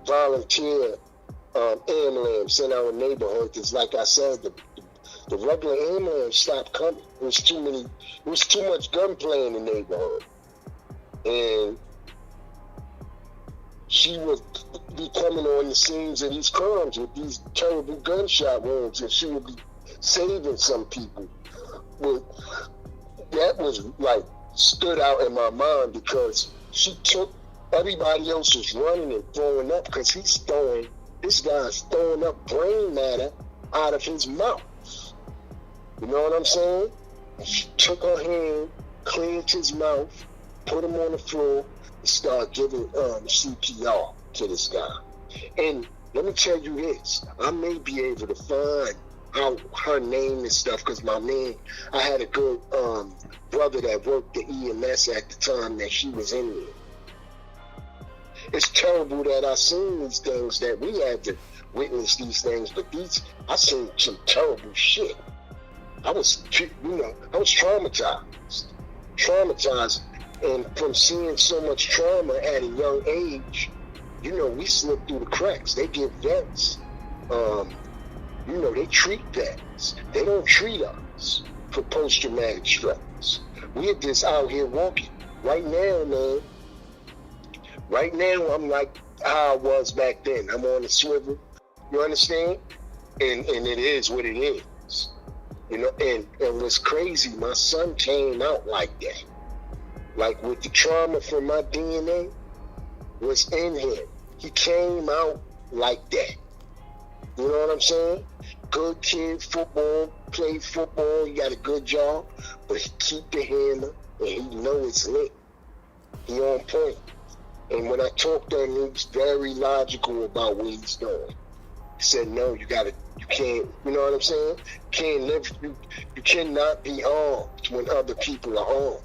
[SPEAKER 4] volunteer ambulance in our neighborhood because, like I said, the regular ambulance stopped coming. It was too much gunplay in the neighborhood. And she would be coming on the scenes of these crimes with these terrible gunshot wounds, and she would be saving some people. But that was like stood out in my mind because she took everybody else was running and throwing up because this guy's throwing up brain matter out of his mouth. You know what I'm saying? And she took her hand, cleared his mouth, put him on the floor, and started giving CPR to this guy. And let me tell you this, I may be able to find out her name and stuff, because my man, I had a good brother that worked the EMS at the time that she was in there. It's terrible that I seen these things, that we had to witness these things, but I seen some terrible shit. I was traumatized, and from seeing so much trauma at a young age, we slip through the cracks. They give vets, they treat vets. They don't treat us for post-traumatic stress. We're just out here walking. Right now, man. Right now, I'm like how I was back then. I'm on the swivel. You understand? And it is what it is. And what's crazy, my son came out like that. Like, with the trauma from my DNA was in him. He came out like that. You know what I'm saying? Good kid, football, played football, he got a good job, but he keep the hammer and he know it's lit. He on point. And when I talked to him, he was very logical about what he's doing. He said, no, you can't, you know what I'm saying? You cannot be armed when other people are armed.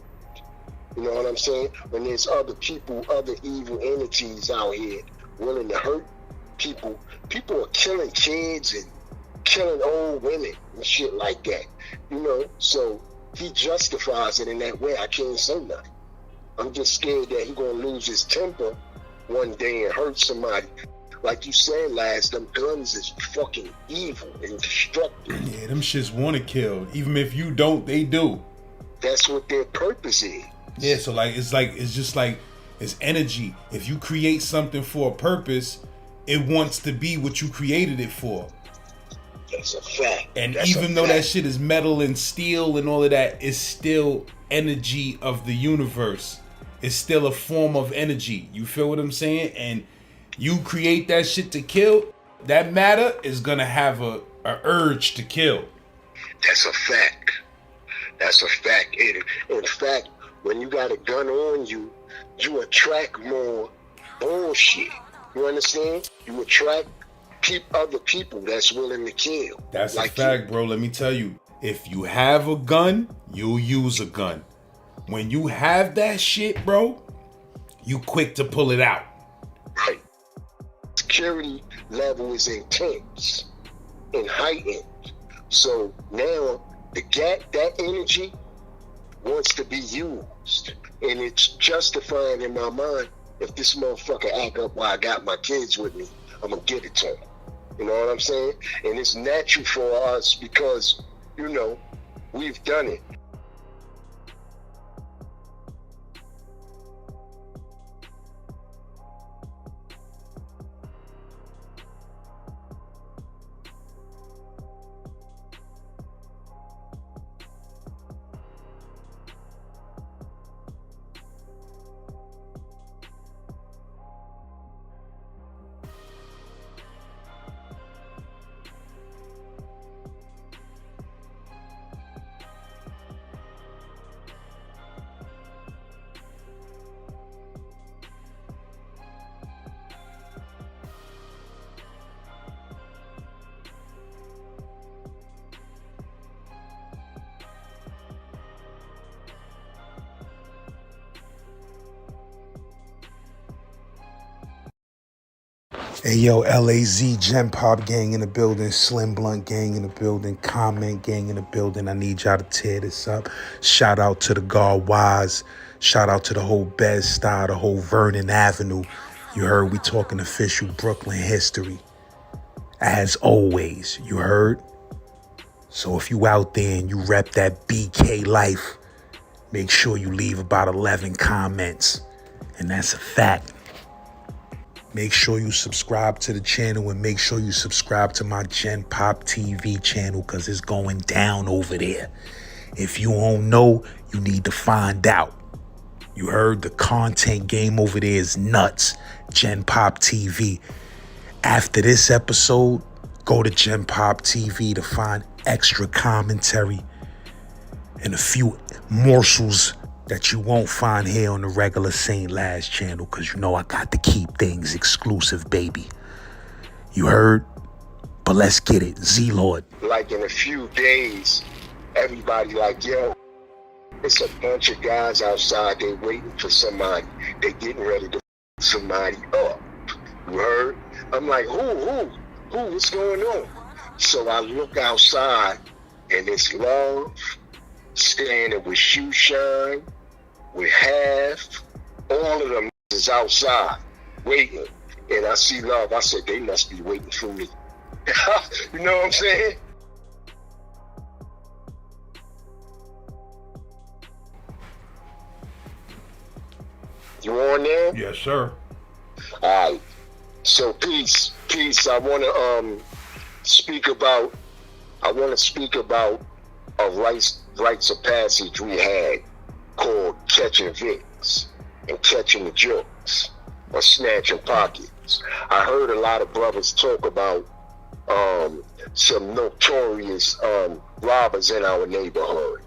[SPEAKER 4] You know what I'm saying? When there's other people, other evil entities out here willing to hurt people. People are killing kids and killing old women and shit like that. So he justifies it in that way. I can't say nothing. I'm just scared that he's going to lose his temper one day and hurt somebody. Like you said, them guns is fucking evil and destructive.
[SPEAKER 5] Yeah, them shits want to kill. Even if you don't, they do.
[SPEAKER 4] That's what their purpose is.
[SPEAKER 5] Yeah, so it's just like it's energy. If you create something for a purpose, it wants to be what you created it for.
[SPEAKER 4] That's a fact.
[SPEAKER 5] And even though that shit is metal and steel and all of that, it's still energy of the universe. It's still a form of energy. You feel what I'm saying? And you create that shit to kill, that matter is gonna have a urge to kill.
[SPEAKER 4] That's a fact. That's a fact. In fact, when you got a gun on you, you attract more bullshit. You understand? You attract other people that's willing to kill.
[SPEAKER 5] That's like a fact, bro. Let me tell you. If you have a gun, you'll use a gun. When you have that shit, bro, you quick to pull it out.
[SPEAKER 4] Right. Security level is intense and heightened. So now that energy wants to be used. And it's justifying in my mind, if this motherfucker act up while I got my kids with me, I'm going to give it to him. You know what I'm saying? And it's natural for us because, we've done it.
[SPEAKER 2] Hey yo, LAZ, Genpop gang in the building, Slim Blunt gang in the building, Comment gang in the building. I need y'all to tear this up. Shout out to the God Wise. Shout out to the whole Bed-Stuy, the whole Vernon Avenue. You heard we talking official Brooklyn history. As always, you heard? So if you out there and you rep that BK life, make sure you leave about 11 comments. And that's a fact. Make sure you subscribe to the channel and make sure you subscribe to my Genpop TV channel because it's going down over there. If you don't know, you need to find out. You heard? The content game over there is nuts. Genpop TV. After this episode, go to Genpop TV to find extra commentary and a few morsels that you won't find here on the regular Saint Laz channel, because I got to keep things exclusive, baby. You heard?
[SPEAKER 1] But let's get it, Z-Lord.
[SPEAKER 4] Like in a few days, everybody like, yo, it's a bunch of guys outside. They waiting for somebody. They getting ready to somebody up. You heard? I'm like, who? What's going on? So I look outside, and it's Love standing with Shoe Shine, with Half. All of them is outside waiting. And I see Love. I said, they must be waiting for me. You know what I'm saying? You on there?
[SPEAKER 5] Yes, sir.
[SPEAKER 4] All right. So peace. I want to speak about a rites of passage we had called catching Vicks and catching the jokes or snatching pockets. I heard a lot of brothers talk about some notorious robbers in our neighborhood.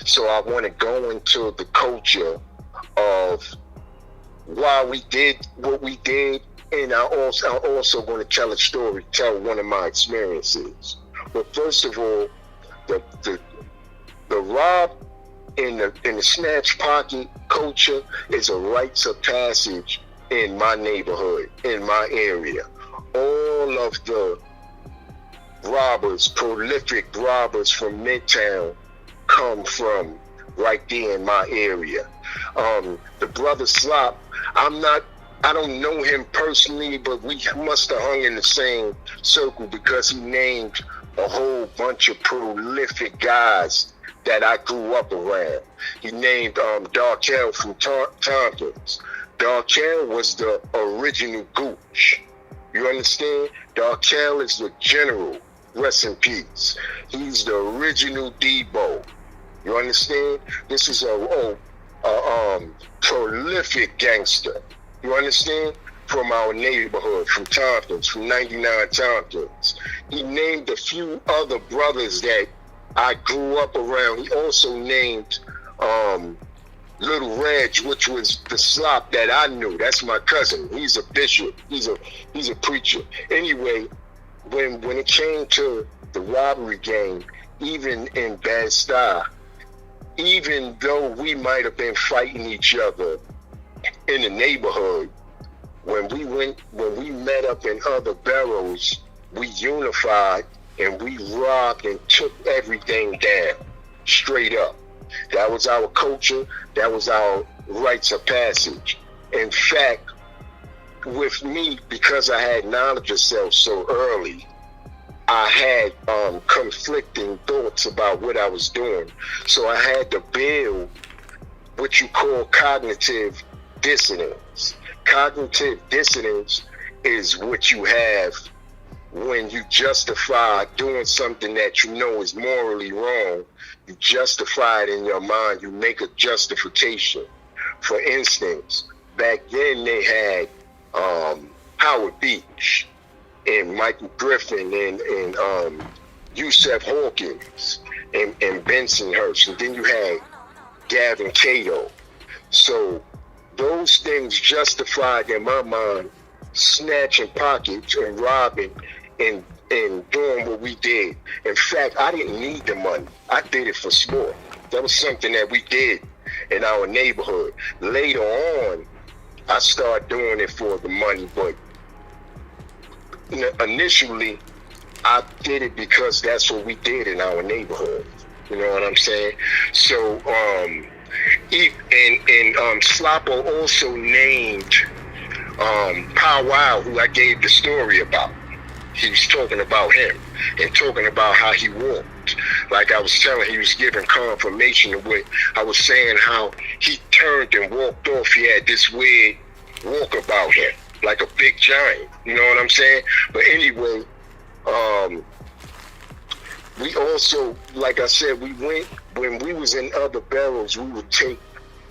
[SPEAKER 4] So I want to go into the culture of why we did what we did, and I'm also going to tell one of my experiences. But first of all, the rob in the snatch pocket culture is a rites of passage in my neighborhood, in my area. All of the prolific robbers from Midtown come from right there in my area. The brother Slop, I don't know him personally, but we must have hung in the same circle because he named a whole bunch of prolific guys that I grew up around. He named Darkel from Tompkins. Darkel was the original Gooch. You understand? Darkel is the general. Rest in peace. He's the original Debo. You understand? This is a prolific gangster. You understand? From our neighborhood, from Tompkins, from 99 Tompkins. He named a few other brothers that I grew up around. He also named Little Reg, which was the Slop that I knew. That's my cousin. He's a bishop. He's a preacher. Anyway, when it came to the robbery game, even in Bed-Stuy, even though we might have been fighting each other in the neighborhood, when we met up in other barrels, we unified and we robbed and took everything down, straight up. That was our culture. That was our rites of passage. In fact, with me, because I had knowledge of self so early, I had conflicting thoughts about what I was doing. So I had to build what you call cognitive dissonance. Cognitive dissonance is what you have when you justify doing something that you know is morally wrong. You justify it in your mind. You make a justification. For instance, back then they had Howard Beach and Michael Griffin and Yusef Hawkins and Bensonhurst. And then you had Gavin Cato. So those things justified in my mind snatching pockets and robbing and doing what we did. In fact, I didn't need the money. I did it for sport. That was something that we did in our neighborhood. Later on, I started doing it for the money, but initially, I did it because that's what we did in our neighborhood. You know what I'm saying? So, Sloppo also named Pow Wow, who I gave the story about. He was talking about him and talking about how he walked. Like I was telling, he was giving confirmation of what I was saying, how he turned and walked off. He had this weird walk about him, like a big giant. You know what I'm saying? But anyway, we also, like I said, we went, when we was in other barrels, we would take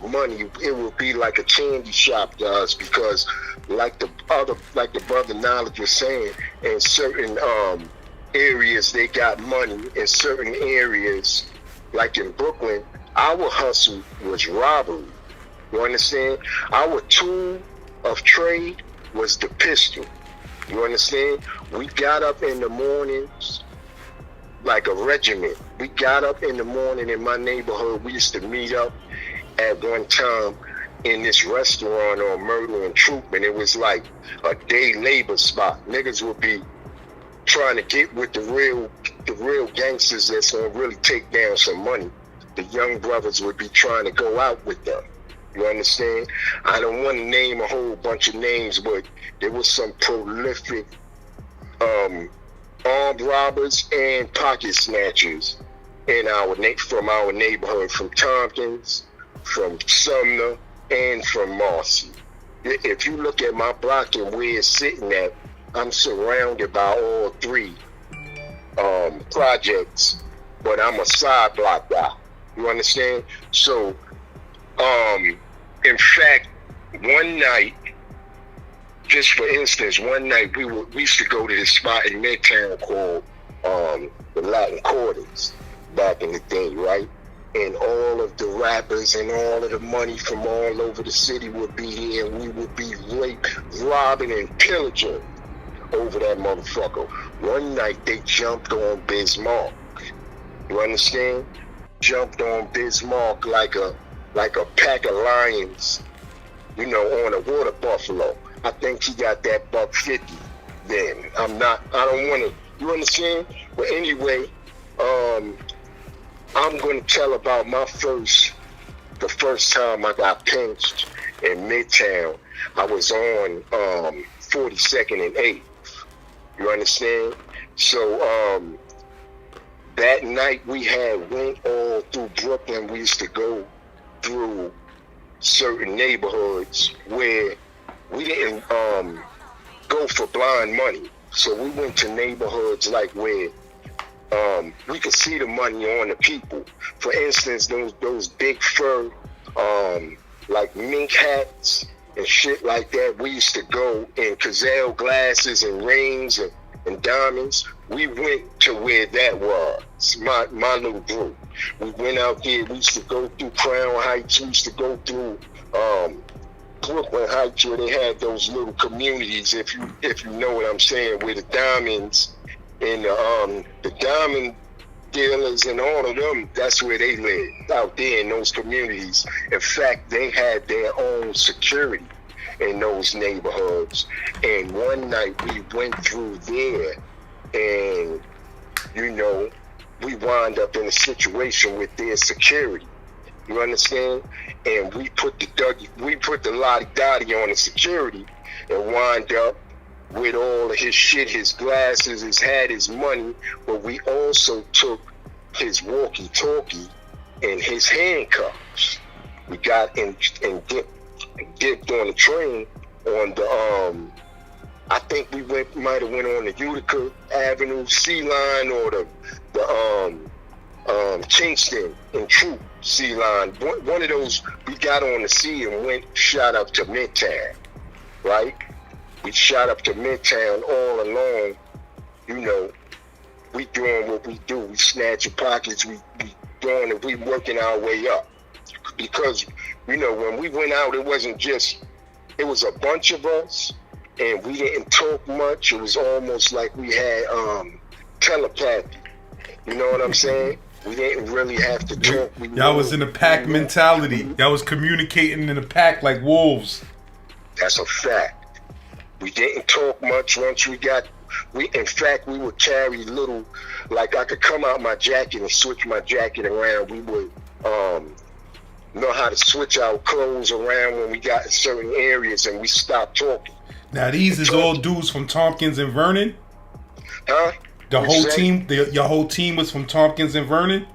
[SPEAKER 4] money. It would be like a candy shop to us, because like the brother Knowledge was saying, in certain areas they got money. In certain areas, like in Brooklyn, our hustle was robbery. You understand? Our tool of trade was the pistol. You understand? We got up in the mornings like a regiment. We got up in the morning in my neighborhood. We used to meet up at one time in this restaurant on Myrtle and Troop, and it was like a day labor spot. Niggas would be trying to get with the real gangsters that's gonna really take down some money. The young brothers would be trying to go out with them. You understand? I don't want to name a whole bunch of names, but there was some prolific armed robbers and pocket snatchers in from our neighborhood, from Tompkins, from Sumner, and from Marcy. If you look at my block and where it's sitting at, I'm surrounded by all three projects, but I'm a side block guy. You understand? So, in fact, one night, just for instance, one night we used to go to this spot in Midtown called the Latin Quarters back in the day, right? And all of the rappers and all of the money from all over the city would be here, and we would be robbing and pillaging over that motherfucker. One night they jumped on Bismarck. You understand? Jumped on Bismarck like a pack of lions, you know, on a water buffalo. I think he got that $150 then. I don't want to, you understand? But anyway, I'm going to tell about the first time I got pinched in Midtown. I was on 42nd and 8th. You understand? So that night we went all through Brooklyn. We used to go through certain neighborhoods where we didn't go for blind money. So we went to neighborhoods like where we could see the money on the people. For instance, those big fur, like mink hats and shit like that. We used to go in gazelle glasses and rings and diamonds. We went to where that was, my little group. We went out there. We used to go through Crown Heights. We used to go through Brooklyn Heights, where they had those little communities, if you know what I'm saying, where the diamonds and the diamond dealers and all of them, that's where they lived, out there in those communities. In fact, they had their own security in those neighborhoods. And one night we went through there, and you know, we wound up in a situation with their security. You understand? And we put the lottie-dottie on the security and wind up with all of his shit, his glasses, his hat, his money, but we also took his walkie-talkie and his handcuffs. We got and dipped on the train on the I think we might have went on the Utica Avenue C line or the Kingston and Troop C line. One of those we got on the C and shot up to Midtown, right? We shot up to Midtown all along. You know, we doing what we do. We snatching pockets. We doing it. We working our way up. Because, you know, when we went out, it was a bunch of us, and we didn't talk much. It was almost like we had telepathy. You know what I'm saying? We didn't really have to talk.
[SPEAKER 5] Y'all was in a pack mentality. Y'all was communicating in a pack like wolves.
[SPEAKER 4] That's a fact. We didn't talk much once in fact, we would carry little, like I could come out my jacket and switch my jacket around. We would know how to switch our clothes around when we got in certain areas, and we stopped talking.
[SPEAKER 5] Now these is all dudes from Tompkins and Vernon?
[SPEAKER 4] Huh?
[SPEAKER 5] The whole team, your whole team was from Tompkins and Vernon?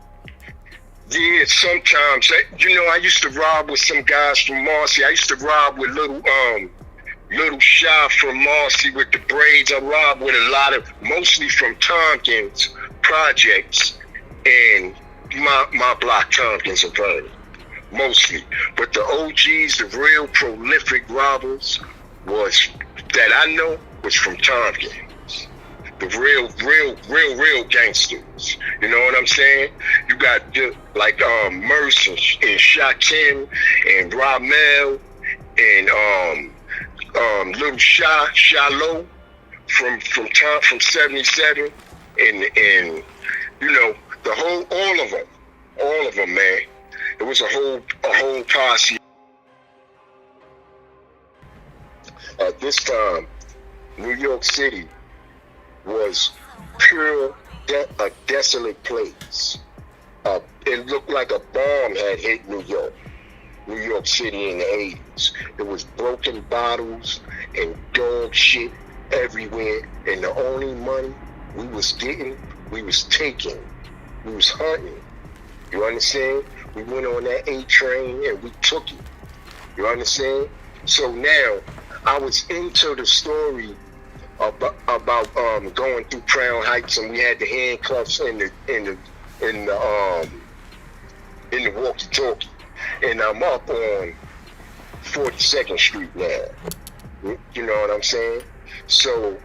[SPEAKER 4] Yeah, sometimes. You know, I used to rob with some guys from Marcy. I used to rob with little Shy from Marcy with the braids. I robbed with mostly from Tompkins projects and my block, Tompkins and Vernon, mostly. But the OGs, the real prolific robbers, that I know was from Tompkins. The real gangsters. You know what I'm saying? You got like Mercy and Shakim and Ramel and little Shiloh from 77 and you know, all of them, man. It was a whole posse. At this time, New York City was a desolate place. It looked like a bomb had hit New York City in the 80s. There was broken bottles and dog shit everywhere, and the only money we was getting, we was taking, we was hunting. You understand? We went on that A train and we took it. You understand? So now I was into the story about going through Crown Heights, and we had the handcuffs in the walkie-talkie, and I'm up on 42nd Street now. You know what I'm saying? So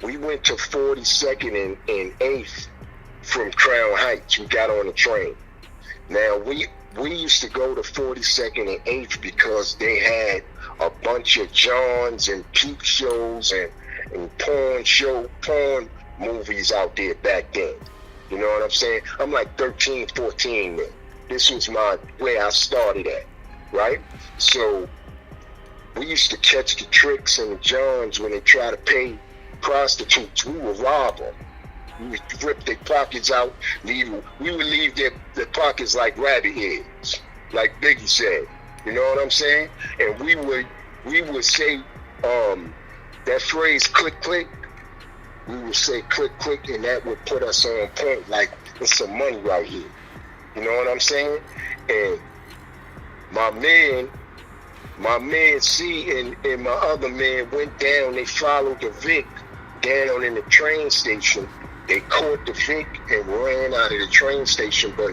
[SPEAKER 4] we went to 42nd and 8th from Crown Heights. We got on the train. Now we used to go to 42nd and 8th because they had a bunch of Johns and peep shows and porn movies out there back then. You know what I'm saying? I'm like 13, 14 then. This was where I started at, right? So we used to catch the tricks and the Johns when they try to pay prostitutes. We would rob them. We would rip their pockets out. We would leave their pockets like rabbit heads, like Biggie said. You know what I'm saying? And we would say that phrase, click, click. We would say click, click, and that would put us on point, like it's some money right here. You know what I'm saying? And my man C and my other man went down. They followed the Vic down in the train station. They caught the Vic and ran out of the train station, but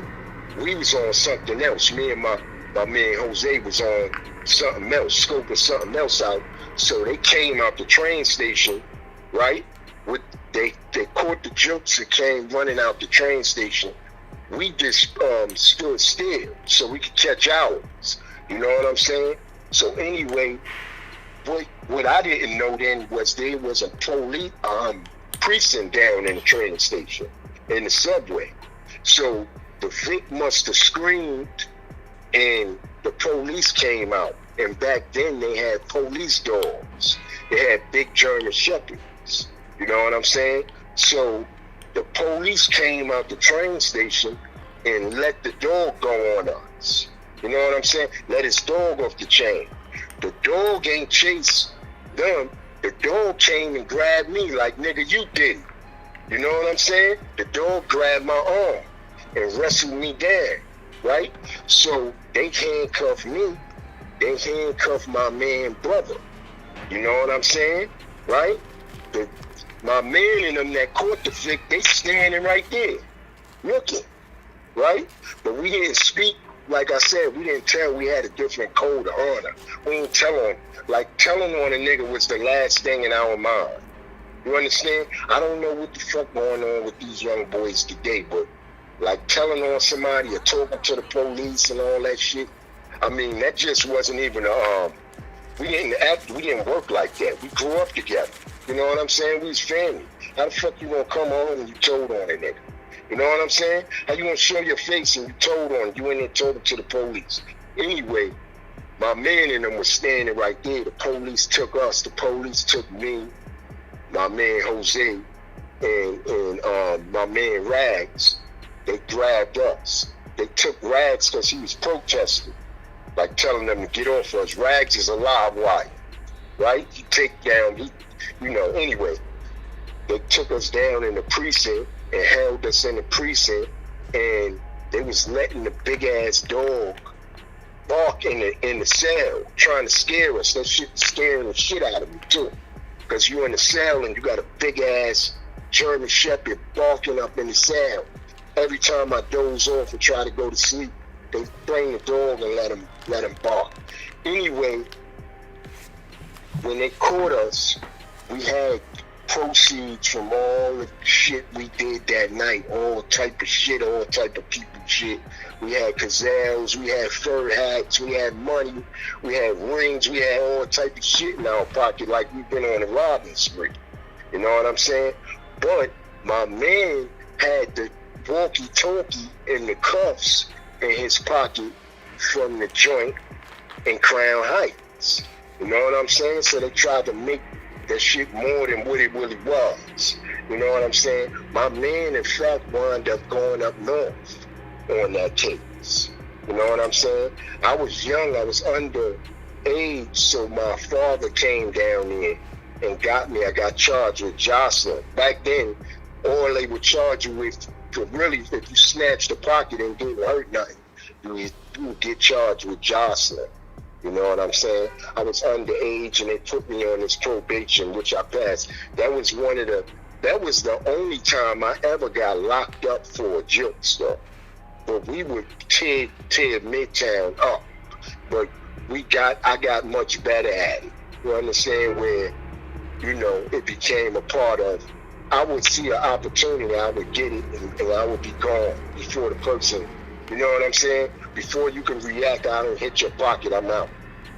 [SPEAKER 4] we was on something else. Me and my man Jose was on something else, scoping something else out. So they came out the train station, right? They caught the jokes and came running out the train station. We just stood still so we could catch ours. You know what I'm saying? So anyway, what I didn't know then was there was a police precinct down in the train station, in the subway. So the Vic must have screamed and the police came out. And back then they had police dogs. They had big German Shepherds. You know what I'm saying? So the police came out the train station and let the dog go on us. You know what I'm saying? Let his dog off the chain. The dog ain't chased them. The dog came and grabbed me like, nigga, you did it. You know what I'm saying? The dog grabbed my arm and wrestled me down, right? So they handcuffed me. They handcuffed my man brother. You know what I'm saying? Right? My man and them that caught the Vic, they standing right there, looking, right? But we didn't speak. Like I said, we didn't tell. We had a different code of honor. We didn't tell on. Like telling on a nigga was the last thing in our mind. You understand? I don't know what the fuck going on with these young boys today, but like telling on somebody or talking to the police and all that shit. I mean, that just wasn't even we didn't work like that. We grew up together. You know what I'm saying? We was family. How the fuck you gonna come home and you told on a nigga? You know what I'm saying? How you gonna show your face and you told on it? You in there told it to the police. Anyway, my man and them was standing right there. The police took us. The police took me, my man Jose, and my man Rags. They grabbed us. They took Rags because he was protesting, like telling them to get off us. Rags is a live wire, right? He take down, anyway. They took us down in the precinct and held us in the precinct, and they was letting the big ass dog bark in the cell, trying to scare us. That shit scaring the shit out of me too, because you in the cell and you got a big ass German Shepherd barking up in the cell. Every time I doze off and try to go to sleep, they bring the dog and let him bark. Anyway, when they caught us, we had proceeds from all the shit we did that night, all type of shit, all type of people shit. We had gazelles, we had fur hats, we had money, we had rings, we had all type of shit in our pocket like we've been on a robbing spree. You know what I'm saying? But my man had the walkie-talkie and the cuffs in his pocket from the joint in Crown Heights. You know what I'm saying? So they tried to make that shit more than what it really was. You know what I'm saying? My man, in fact, wound up going up north on that case. You know what I'm saying? I was young. I was underage, so my father came down there and got me. I got charged with jostling. Back then, all they would charge you with, really, if you snatched the pocket and didn't hurt nothing, you would get charged with jostling. You know what I'm saying? I was underage and they put me on this probation, which I passed. That was the only time I ever got locked up for a joke stuff. But we would tear Midtown up. But I got much better at it. You understand? Where, you know, it became a part of, I would see an opportunity, I would get it, and I would be gone before the person, you know what I'm saying? Before you can react, I don't hit your pocket, I'm out.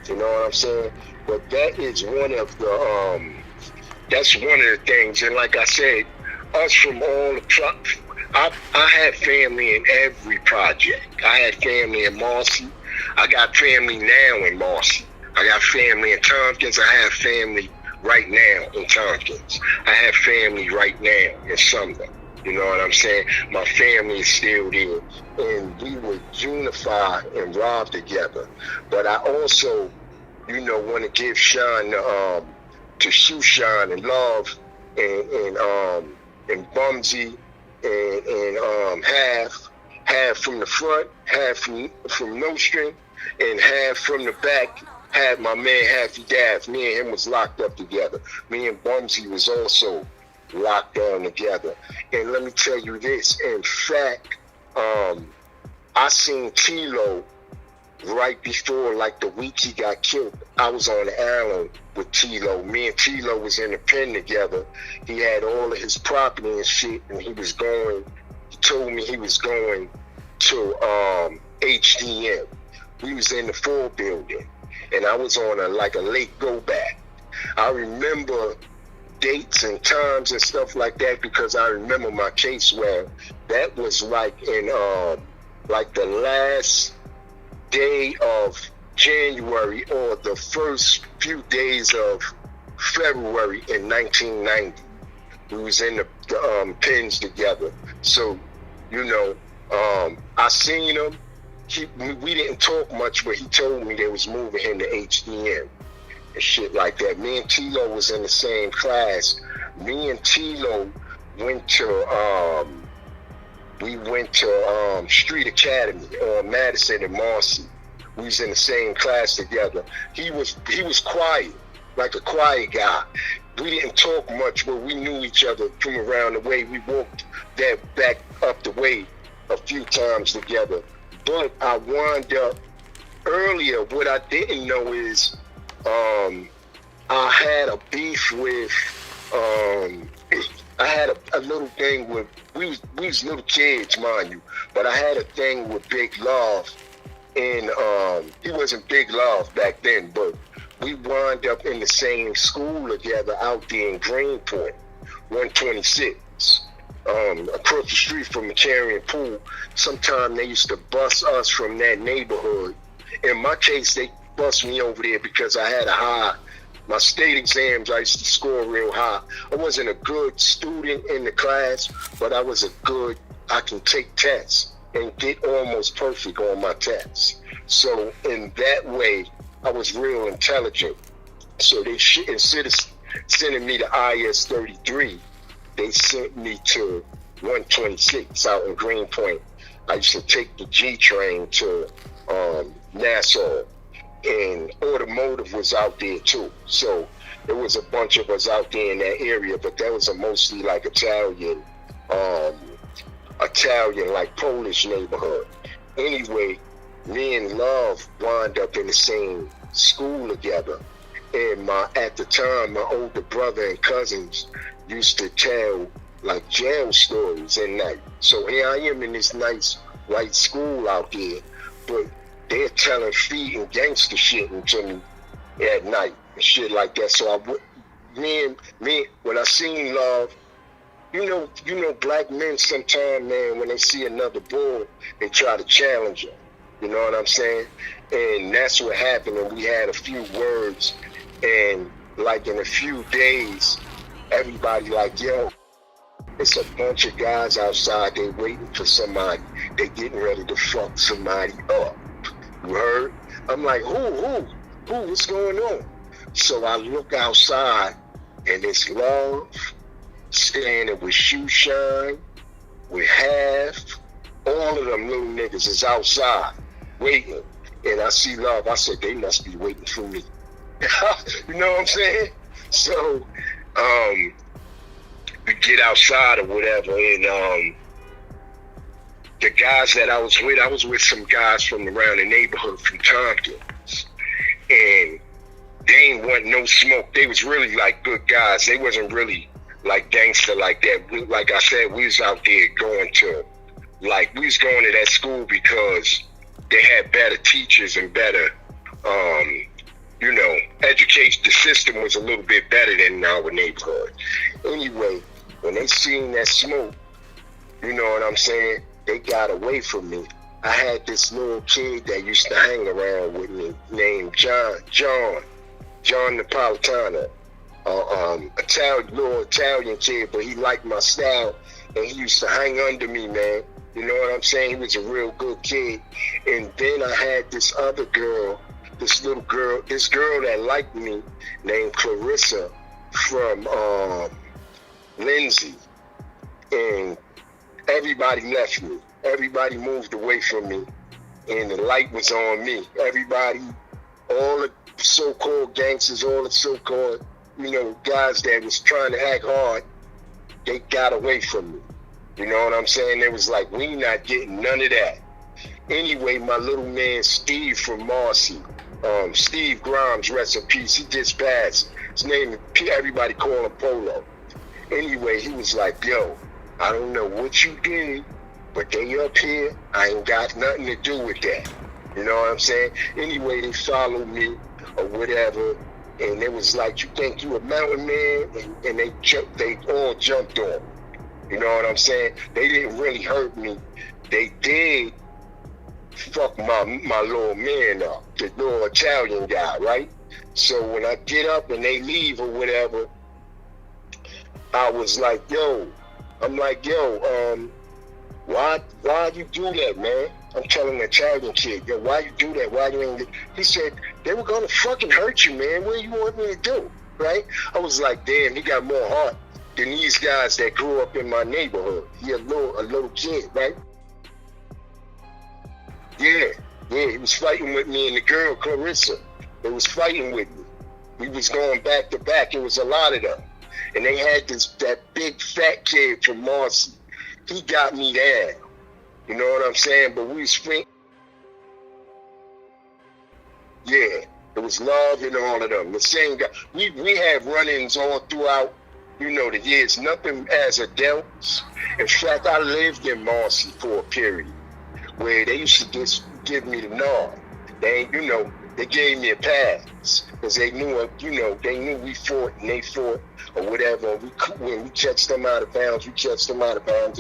[SPEAKER 4] You know what I'm saying? But that is one of the, that's one of the things. And like I said, us from all the, I had family in every project. I had family in Marcy. I got family now in Marcy. I got family in Tompkins. I have family right now in Tompkins. I have family right now in Sumner. You know what I'm saying? My family is still there. And we would unify and rob together. But I also, you know, want to give Sean to Shoe Shine and Love and Bumsy and half from the front, half from No String, and half from the back. Had my man Happy Daff. Me and him was locked up together. Me and Bumsy was also locked down together. And let me tell you this. In fact, I seen T-Lo right before, like the week he got killed. I was on the island with T-Lo. Me and T-Lo was in the pen together. He had all of his property and shit, and he told me he was going to HDM. We was in the 4 building, and I was on a late go back. I remember dates and times and stuff like that because I remember my case where that was like in like the last day of January or the first few days of February in 1990. We was in the pens together. So, you know, I seen him. We didn't talk much, but he told me they was moving him to HDM and shit like that. Me and T-Lo was in the same class. Me and T-Lo went to Street Academy on Madison and Marcy. We was in the same class together. He was quiet, like a quiet guy. We didn't talk much, but we knew each other from around the way. We walked that back up the way a few times together. But I wound up earlier. What I didn't know is I had a beef with I had a little thing with we was little kids, mind you, but I had a thing with Big Love, and he wasn't Big Love back then, but we wound up in the same school together out there in Greenpoint, 126. Across the street from McCarry Pool. Sometimes they used to bus us from that neighborhood. In my case, they bust me over there because I had a high. My state exams, I used to score real high. I wasn't a good student in the class, but I was I can take tests and get almost perfect on my tests. So in that way, I was real intelligent. So they instead of sending me to IS-33, they sent me to 126 out in Greenpoint. I used to take the G train to Nassau, and automotive was out there too. So there was a bunch of us out there in that area, but that was a mostly like Italian, like Polish neighborhood. Anyway, me and Love wound up in the same school together. And at the time, my older brother and cousins used to tell like jail stories at night. So here I am in this nice white school out there, but they're telling feet and gangster shit to me at night and shit like that. So when I seen Love, you know, black men sometimes, man, when they see another bull, they try to challenge him. You know what I'm saying? And that's what happened. And we had a few words, and like in a few days, everybody like, yo, it's a bunch of guys outside. They waiting for somebody. They getting ready to fuck somebody up. You heard? I'm like, who? What's going on? So I look outside, and it's Love standing with Shoe Shine, with Half. All of them little niggas is outside waiting. And I see Love. I said, they must be waiting for me. You know what I'm saying? So, we get outside or whatever, and the guys that I was with some guys from around the neighborhood from Tompkins, and they ain't want no smoke. They was really like good guys. They wasn't really like gangster like that. Like I said, we was out there going to that school because they had better teachers and better, education. The system was a little bit better than in our neighborhood. Anyway, when they seen that smoke, you know what I'm saying, they got away from me. I had this little kid that used to hang around with me named John Napolitano, little Italian kid, but he liked my style, and he used to hang under me, man. You know what I'm saying? He was a real good kid. And then I had this other girl, this girl that liked me, named Clarissa from Lindsay. And everybody left me. Everybody moved away from me. And the light was on me. Everybody, all the so-called gangsters, all the so-called, guys that was trying to act hard, they got away from me. You know what I'm saying? They was like, we not getting none of that. Anyway, my little man Steve from Marcy, Steve Grimes, rest in peace, he just passed. His name, everybody call him Polo. Anyway, he was like, yo, I don't know what you did, but they up here, I ain't got nothing to do with that. You know what I'm saying? Anyway, they followed me or whatever, and it was like, you think you a mountain man? And they all jumped on me. You know what I'm saying? They didn't really hurt me. They did fuck my little man up, the little Italian guy, right? So when I get up and they leave or whatever, I was like, yo, why you do that, man? I'm telling the Italian kid, yo, why you do that? Why you ain't? He said, they were gonna fucking hurt you, man. What do you want me to do, right? I was like, damn, he got more heart than these guys that grew up in my neighborhood. He a little kid, right? Yeah, he was fighting with me and the girl, Clarissa. They was fighting with me. We was going back to back. It was a lot of them. And they had that big fat kid from Marcy. He got me there. You know what I'm saying? But we was fighting. Yeah, it was Love and all of them. The same guy. We had run-ins all throughout, the years. Nothing as adults. In fact, I lived in Marcy for a period where they used to just give me the nod. They gave me a pass because they knew, they knew we fought and they fought or whatever. When we catch them out of bounds, they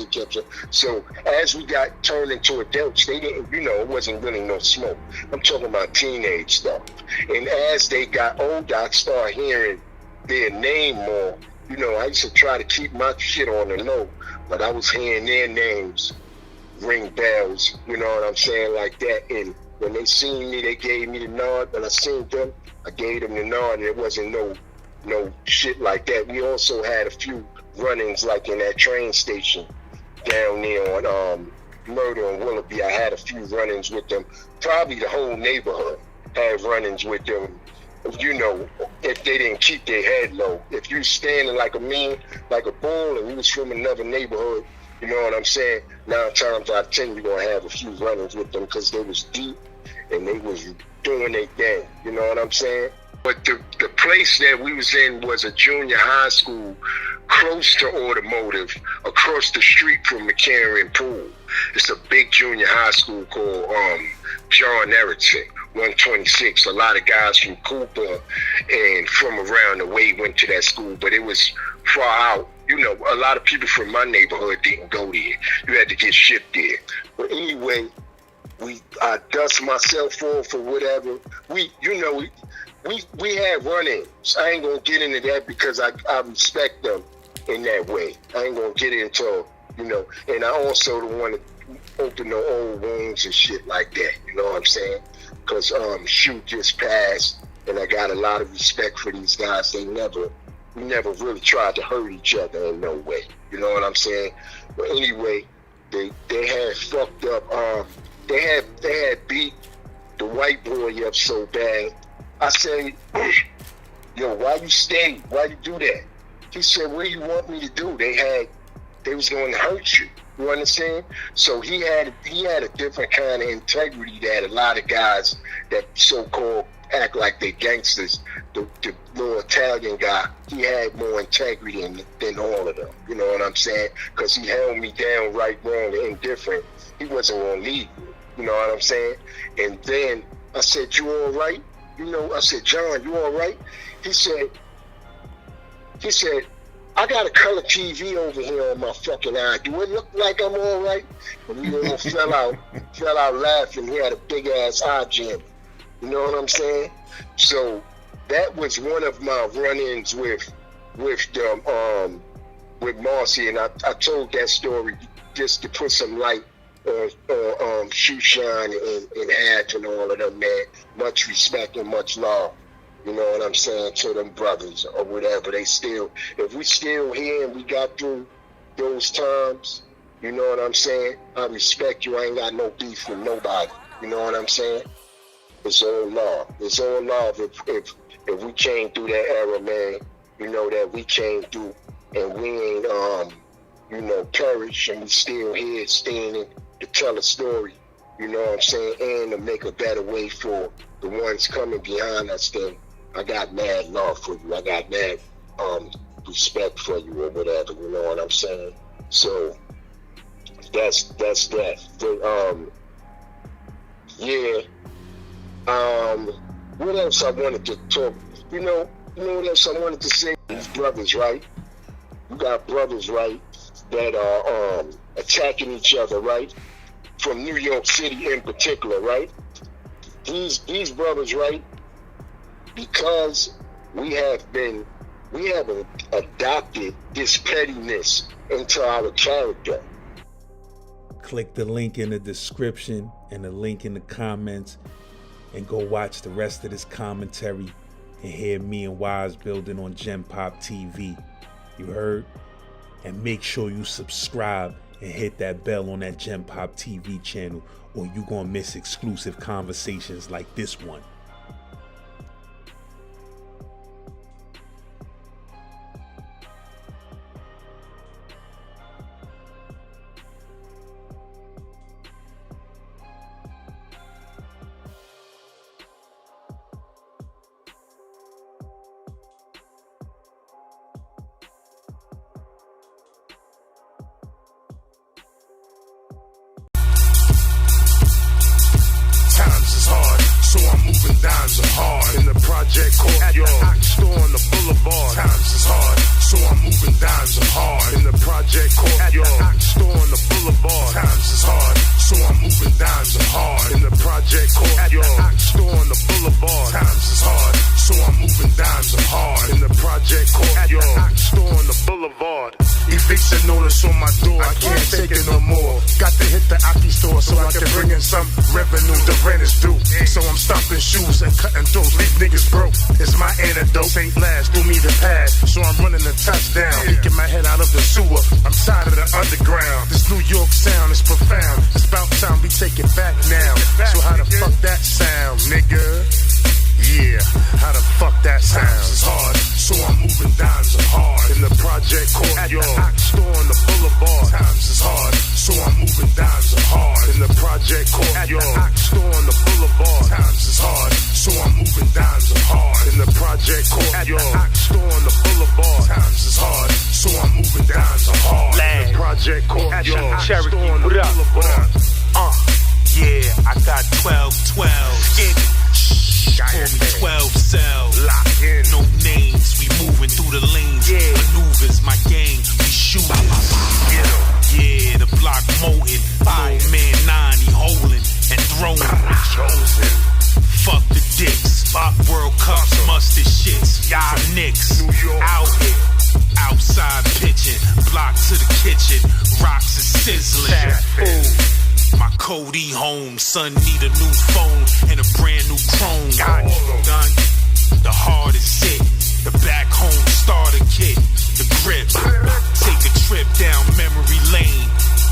[SPEAKER 4] catch us. So as we got turned into adults, they didn't, it wasn't really no smoke. I'm talking about teenage stuff. And as they got older, I started hearing their name more. I used to try to keep my shit on the low, but I was hearing their names ring bells, you know what I'm saying, like that. And when they seen me, they gave me the nod. When I seen them, I gave them the nod, and it wasn't no shit like that. We also had a few run-ins, like in that train station down there on Murder and Willoughby. I had a few run-ins with them. Probably the whole neighborhood had run-ins with them. If they didn't keep their head low. If you standing like a bull, and you was from another neighborhood, you know what I'm saying? 9 times out of 10, you're going to have a few run-ins with them because they was deep and they was doing their thing. You know what I'm saying? But the place that we was in was a junior high school close to Automotive, across the street from McCarran Pool. It's a big junior high school called John Erickson. 126. A lot of guys from Cooper and from around the way went to that school, but it was far out. You know, a lot of people from my neighborhood didn't go there. You had to get shipped there. But anyway, I dust myself off or whatever. We had run-ins. I ain't gonna get into that because I respect them in that way. I ain't gonna get into, you know, and I also don't want to open no old wounds and shit like that. You know what I'm saying? Because shoot just passed, and I got a lot of respect for these guys. We never really tried to hurt each other in no way. You know what I'm saying? But anyway, they had fucked up. They had beat the white boy up so bad. I said, yo, why you stay? Why you do that? He said, what do you want me to do? They was going to hurt you. You understand? So he had a different kind of integrity that a lot of guys that so-called act like they gangsters, the little Italian guy, he had more integrity than all of them. You know what I'm saying? Because he held me down right, wrong, and indifferent. He wasn't going to leave me. You know what I'm saying? And then I said, you all right? You know, I said, John, you all right? He said, I got a color TV over here on my fucking eye. Do it look like I'm all right? And he almost fell out laughing. He had a big ass eye jam. You know what I'm saying? So that was one of my run-ins with Marcy, and I told that story just to put some light on Showdown and Hatch and all of them, man. Much respect and much love. You know what I'm saying, to them brothers or whatever. If we still here and we got through those times, you know what I'm saying? I respect you. I ain't got no beef with nobody. You know what I'm saying? It's all love. It's all love. If we came through that era, man, you know that we came through and we ain't, you know, perished, and we still here standing to tell a story. You know what I'm saying? And to make a better way for the ones coming behind us. Then I got mad love for you. I got mad respect for you or whatever. You know what I'm saying? So that's that. But, yeah. What else I wanted to talk? You know what else I wanted to say? These brothers, right? You got brothers, right, that are attacking each other, right? From New York City in particular, right? These brothers, right? Because we haven't adopted this pettiness into our character.
[SPEAKER 6] Click the link in the description and the link in the comments and go watch the rest of this commentary and hear me and Wise building on Genpop TV. You heard? And make sure you subscribe and hit that bell on that Genpop TV channel, or you gonna miss exclusive conversations like this one.
[SPEAKER 2] So I'm moving dimes are hard in the project courtyard, store on the boulevard. Times is hard, so I'm moving dimes are hard in the project courtyard, store on the boulevard. Times is hard, so I'm moving dimes are hard in the project courtyard, store on the boulevard. Times is hard, so I'm moving dimes are hard in the project courtyard, store on the boulevard. Eviction notice on my door, I can't take it no more. Got to hit the Aki store so I can bring in some revenue. The rent is due, so I'm stomping shoes and cutting throats. Leave niggas broke. It's my antidote. St. Last threw me the pad, so I'm running the touchdown. Peeking my head out of the sewer. I'm tired of the underground. This New York sound is profound. It's about time we take it back now. So how the fuck that sound, nigga? Yeah, how the fuck that sounds? It's hard, so I'm moving dimes are hard in the project courtyard, store on the boulevard. Times is hard, so I'm moving dimes are hard in the project courtyard, store on the boulevard. Times is hard, so I'm moving dimes are hard in the project courtyard, store on the boulevard. Times is hard, so I'm moving dimes are hard in the project courtyard, store on the boulevard.
[SPEAKER 7] Yeah, I got 12.
[SPEAKER 2] busted shits. Y'all Knicks out here, outside pitching, block to the kitchen, rocks is sizzling. My Cody home, son need a new phone and a brand new chrome. Gun, the heart is it. The back home starter kit, the grip. Take a trip down memory lane.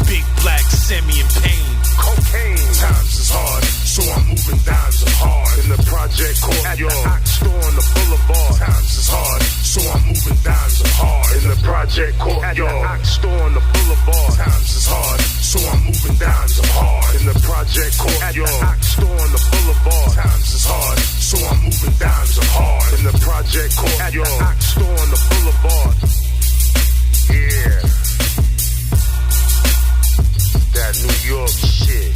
[SPEAKER 2] Big black semi in pain.
[SPEAKER 7] Cocaine. Times is hard, so I'm moving dimes of hard. In the project courtyard, at the store on the boulevard. Times is hard, so I'm moving dimes of hard. In the project courtyard, at the store on the boulevard. Times is hard, so I'm moving dimes of hard. In the project courtyard, at the store on the boulevard. Times is hard, so I'm moving dimes of hard. In the project courtyard, at the store on the boulevard. Yeah. That New York shit.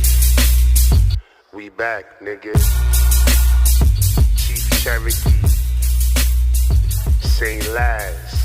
[SPEAKER 7] We back, nigga. Chief Cherokee. St. Laz.